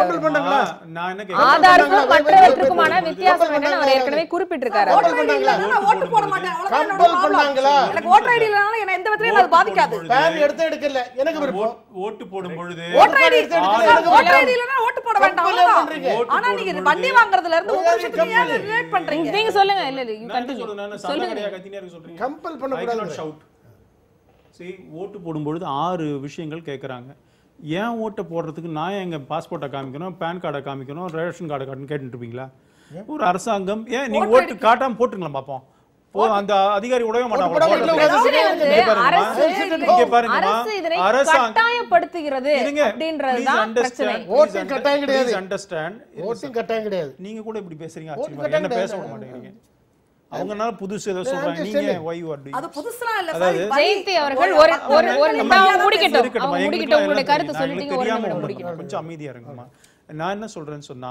Speaker 3: நான் என்ன கேக்குறேன்,
Speaker 1: ஆதாருக்கும் மற்றவற்றுக்குமான வித்தியாசம் என்னன்னு அவர் ஏற்கனவே குறிப்பிட்டிருக்காரு.
Speaker 6: ஓட்டர் ஐடி இல்லனா ஓட்டு போட மாட்டேன், அவ்வளவுதான் பண்ணாங்களா? எனக்கு ஓட்டர் ஐடி இல்லனா என்ன எந்த விதத்திலயும் அது பாதிக்காது.
Speaker 2: பேன் எடுத்து எடுக்கல, எனக்கு விருப்பம்.
Speaker 3: ஓட்டு போடும் பொழுது
Speaker 6: ஓட்டர் ஐடி இல்லனா ஓட்டு போட வேண்டாம், அவ்வளவுதான். ஆனா நீங்க வண்டி வாங்குறதுல இருந்து ஒரு விஷயத்துக்கு ஏன் ரிலேட் பண்றீங்க?
Speaker 1: நீங்க சொல்லுங்க. இல்ல இல்ல
Speaker 3: சொல்லுங்க.
Speaker 2: கம்பல் பண்ண கூடாது.
Speaker 3: சரி, ஓட்டு போடும்போது 6 விஷயங்கள் கேட்குறாங்க. ஏன் ஓட்டை போடுறதுக்கு நான் எங்க பாஸ்போர்ட்டை காமிக்கணும், பேன் கார்டை காமிக்கணும், ரேஷன் கார்டை காட்டணும் கேட்டுட்டு இருப்பீங்களா? ஒரு அரசாங்கம் ஏன் நீங்க ஓட்டு காட்டாம போட்டுங்களா பாப்போம். அந்த அதிகாரி உடவே மாட்டாங்க.
Speaker 1: கட்டாயப்படுத்துகிறது அப்படின்றதுதான் பிரச்சனை.
Speaker 2: ஓட்டிங் கட்டாயம் கிடையாது.
Speaker 3: அண்டர்ஸ்டாண்ட்,
Speaker 2: ஓட்டிங் கட்டாயம் கிடையாது.
Speaker 3: நீங்க கூட இப்படி பேசுறீங்க, என்ன பேச விட மாட்டேங்கிறீங்க. அவங்கனால புதுசு ஏதோ சொல்றாங்க, நீங்க why you are doing
Speaker 6: அது புதுசுலாம் இல்ல சார்.
Speaker 1: ஜெயந்தி அவர்கள் ஒரு நிமிஷம் முடிக்கட்டும், அவங்க முடிக்கட்டும், உங்களுடைய கருத்து சொல்லிட்டீங்க, ஒரு நிமிஷம் முடிக்கட்டும்.
Speaker 3: கொஞ்சம் அமைதியா இருங்கம்மா. நான் என்ன சொல்றேன்னு சொன்னா,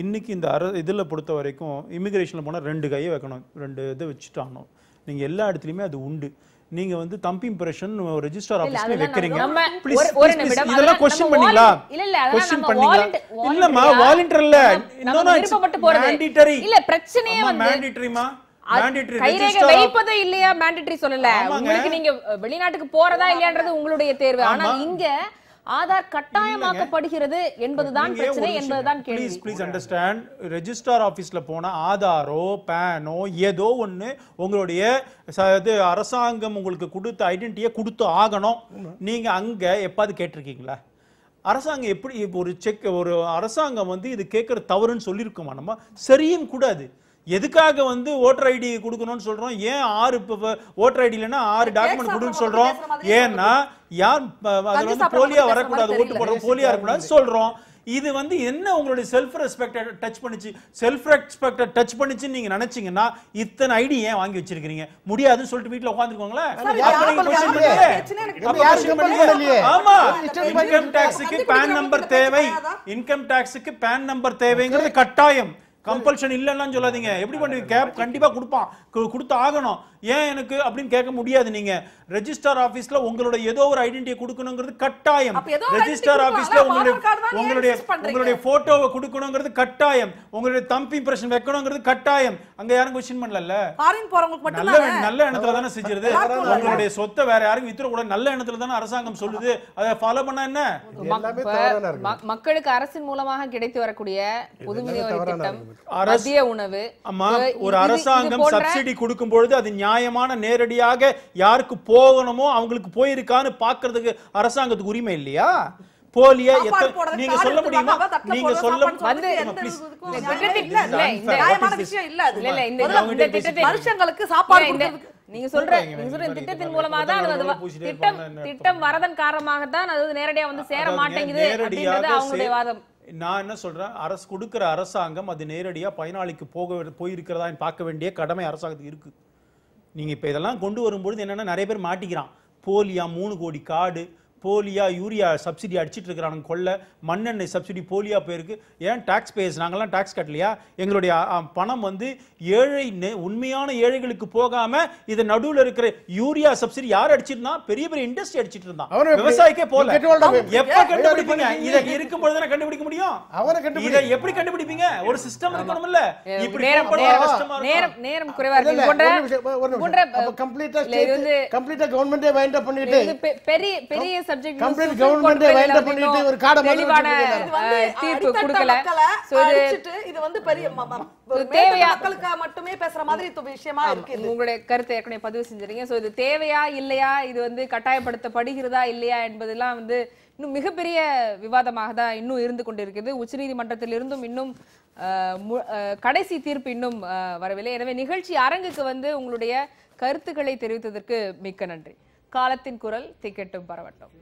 Speaker 3: இன்னைக்கு இந்த இதுல பொறுத்த வரைக்கும் இமிகிரேஷன்ல போனா 2 கையை வைக்கணும், 2 இதை வச்சுட்டானோ. நீங்க எல்லா இடத்துலயுமே அது உண்டு. நீங்க வந்து தம்பி இம்ப்ரெஷன் ரெஜிஸ்டர் ஆபீஸ்ல வைக்கிறீங்க.
Speaker 1: ஒரு நிமிடம்
Speaker 3: இதெல்லாம் क्वेश्चन பண்ணீங்களா?
Speaker 1: இல்ல
Speaker 3: क्वेश्चन பண்ணீங்களா? இல்லம்மா, வாலண்டரி இல்ல, இன்னொரு மேண்டேட்டரி
Speaker 1: இல்ல. பிரச்சனையே வந்து
Speaker 3: மேண்டேட்டரிமா, மேண்டேட்டரி
Speaker 1: கைரேகை வைப்பதே இல்லையா, மேண்டேட்டரி சொல்லல. உங்களுக்கு நீங்க வெளிநாட்டுக்கு போறதா இல்லையான்றது உங்களுடைய தேர்வு. ஆனா இங்க ஆதார் கட்டாயமாக்கப்படுகிறது என்பதுதான் பிரச்சனை, என்பதுதான் கேள்வி.
Speaker 3: Please understand. ரெஜிஸ்ட்ரார் ஆபீஸ்ல போனா ஆதாரோ பேனோ ஏதோ ஒண்ணு உங்களுடைய அரசாங்கம் உங்களுக்கு கொடுத்த ஐடென்டிட்டியை கொடுத்து ஆகணும். நீங்க அங்க எப்பாவது கேட்டிருக்கீங்களா? அரசாங்கம் எப்படி ஒரு ஒரு அரசாங்கம் வந்து இது கேட்கற தவறுன்னு சொல்லியிருக்கோமா? நம்ம சரியும் கூடாது. எதுக்காக வந்து ஓட்டர் ஐடி கொடுக்கணும்னு சொல்றோம்? ஏன் 6 ஓட்டர் ஐடி இல்லைன்னா 6 டாக்குமெண்ட் கொடுன்னு சொல்றோம்? ஏன்னா யார் அதுல வந்து போலியா வரக்கூடாது, ஓட்டு போடுறோம் போலியா இருக்கக்கூடாதுன்னு சொல்றோம். இது வந்து என்ன உங்களுடைய செல்ஃப் ரெஸ்பெக்ட் டச் பண்ணிச்சு, செல்ஃப் ரெஸ்பெக்ட் டச் பண்ணிச்சுன்னு நீங்க நினைச்சீங்கன்னா இத்தனை ஐடி ஏன் வாங்கி வச்சிருக்கீங்க? முடியாதுன்னு சொல்லிட்டு வீட்டுல உட்காந்துருக்கோங்களா? ஆமா, இன்கம் டாக்ஸுக்கு பேன் நம்பர் தேவை, இன்கம் டாக்ஸுக்கு பேன் நம்பர் தேவைங்கிறது கட்டாயம். கம்பல்ஷன் இல்லைன்னு சொல்லாதீங்க. எப்படி பண்ணுவீங்க? கண்டிப்பா கொடுத்து ஆகணும். ஏன் எனக்கு அப்படின்னு கேட்க முடியாது. நீங்க ரெஜிஸ்ட்ரார் ஆபீஸ்ல உங்களோட ஏதோ ஒரு ஐடென்டிட்டி கொடுக்கணுங்கிறது கட்டாயம். ரெஜிஸ்ட்ரார் ஆபீஸ்ல உங்களுடைய போட்டோவை கொடுக்கணுங்கிறது கட்டாயம். உங்களுடைய தம்பி இம்ப்ரெஷன் வைக்கணுங்கிறது கட்டாயம். அங்க யாரும் क्वेश्चन பண்ணல.
Speaker 6: ஃபாரின் போறவங்களுக்கு மட்டும்
Speaker 3: நல்ல எண்ணத்துல தானே செஞ்சிருது. உங்களுடைய சொத்தை வேற யாரும் வித்துற கூட நல்ல எண்ணத்துல தானே அரசாங்கம் சொல்லுது. அதை ஃபாலோ பண்ணா என்ன?
Speaker 1: மக்களுக்கு அரசின் மூலமாக கிடைத்து வரக்கூடிய பொது விநியோக திட்டம், மதிய உணவு,
Speaker 3: ஒரு அரசாங்கம் சப்சிடி கொடுக்கும் பொழுது அது நியாயமான நேரடியாக யாருக்கு போகணுமோ அவங்களுக்கு போயிருக்கான்னு பாக்குறதுக்கு அரசாங்கத்துக்கு உரிமை இல்லையா? போலியா நீங்க சொல்ல முடியுமா? நீங்க சொல்ல
Speaker 6: வருஷங்களுக்கு சாப்பாடு
Speaker 1: நீங்க சொல்ற திட்டத்தின் மூலமா தான் திட்டம் வரதன் காரணமாக தான் அது நேரடியா வந்து சேர மாட்டேங்குது அப்படின்றது அவங்களுடைய வாதம்.
Speaker 3: நான் என்ன சொல்றேன், அரசு கொடுக்கிற அரசாங்கம் அது நேரடியா பயனாளிக்கு போயிருக்கிறதா பார்க்க வேண்டிய கடமை அரசாங்கத்துக்கு இருக்கு. நீங்க இப்ப இதெல்லாம் கொண்டு வரும்பொழுது என்னன்னா நிறைய பேர் மாட்டிக்கிறான். போலியா 3 கோடி கார்டு, போலியா யூரியா சப்சிடி அடிச்சிட்டு இருக்கிறானுங்க, கொள்ள மண்ணெண்ணெய் சப்சிடி போலியா போயிருக்கு. ஏன் டாக்ஸ் பேஸ் நாங்கெல்லாம் டாக்ஸ் கட்டலையா? எங்களுடைய பணம் வந்து உண்மையான ஏழைகளுக்கு போகாம இது நடுவுல இருக்கிற யூரியா சப்சிடி யார் அடிச்சிருந்தா? பெரிய பெரிய இண்டஸ்ட்ரி அடிச்சிட்டு இருந்தான், விவசாயிக்கே போல. எப்ப கண்டுபிடிப்பீங்க? இத இருக்கும் பொழுது தானே கண்டுபிடிக்க முடியும். இத எப்படி கண்டுபிடிப்பீங்க? ஒரு சிஸ்டம் இருக்கணும்ல. இப்படி
Speaker 1: நேரம் குறைவா இருக்கு.
Speaker 2: கம்ப்ளீட்டா கவர்மெண்டே வைண்ட் அப் பண்ணிட்டு
Speaker 1: பெரிய பெரிய சப்ஜெக்ட்
Speaker 2: கம்ப்ளீட் கவர்மெண்டே வைண்ட் அப் பண்ணிட்டு ஒரு காட
Speaker 1: தெளிவான தீர்ப்பு கொடுக்கல. சோ
Speaker 6: இது வந்து பெரிய மக்களுக்கு மட்டுமே பேசுற மாதிரி விஷயமா இருக்கு.
Speaker 1: உங்களுடைய கருத்தை ஏற்கனவே பதிவு செஞ்சிருக்கீங்க. சோ இது தேவையா இல்லையா, இது வந்து கட்டாயப்படுத்தப்படுகிறதா இல்லையா என்பதெல்லாம் வந்து இன்னும் மிகப்பெரிய விவாதமாக தான் இன்னும் இருந்து கொண்டிருக்கிறது. உச்சநீதிமன்றத்தில் இருந்தும் இன்னும் கடைசி தீர்ப்பு இன்னும் வரவில்லை. எனவே நிகழ்ச்சி அரங்குக்கு வந்து உங்களுடைய கருத்துக்களை தெரிவித்ததற்கு மிக்க நன்றி. காலத்தின் குரல் திக்கெட்டும் பரவட்டும்.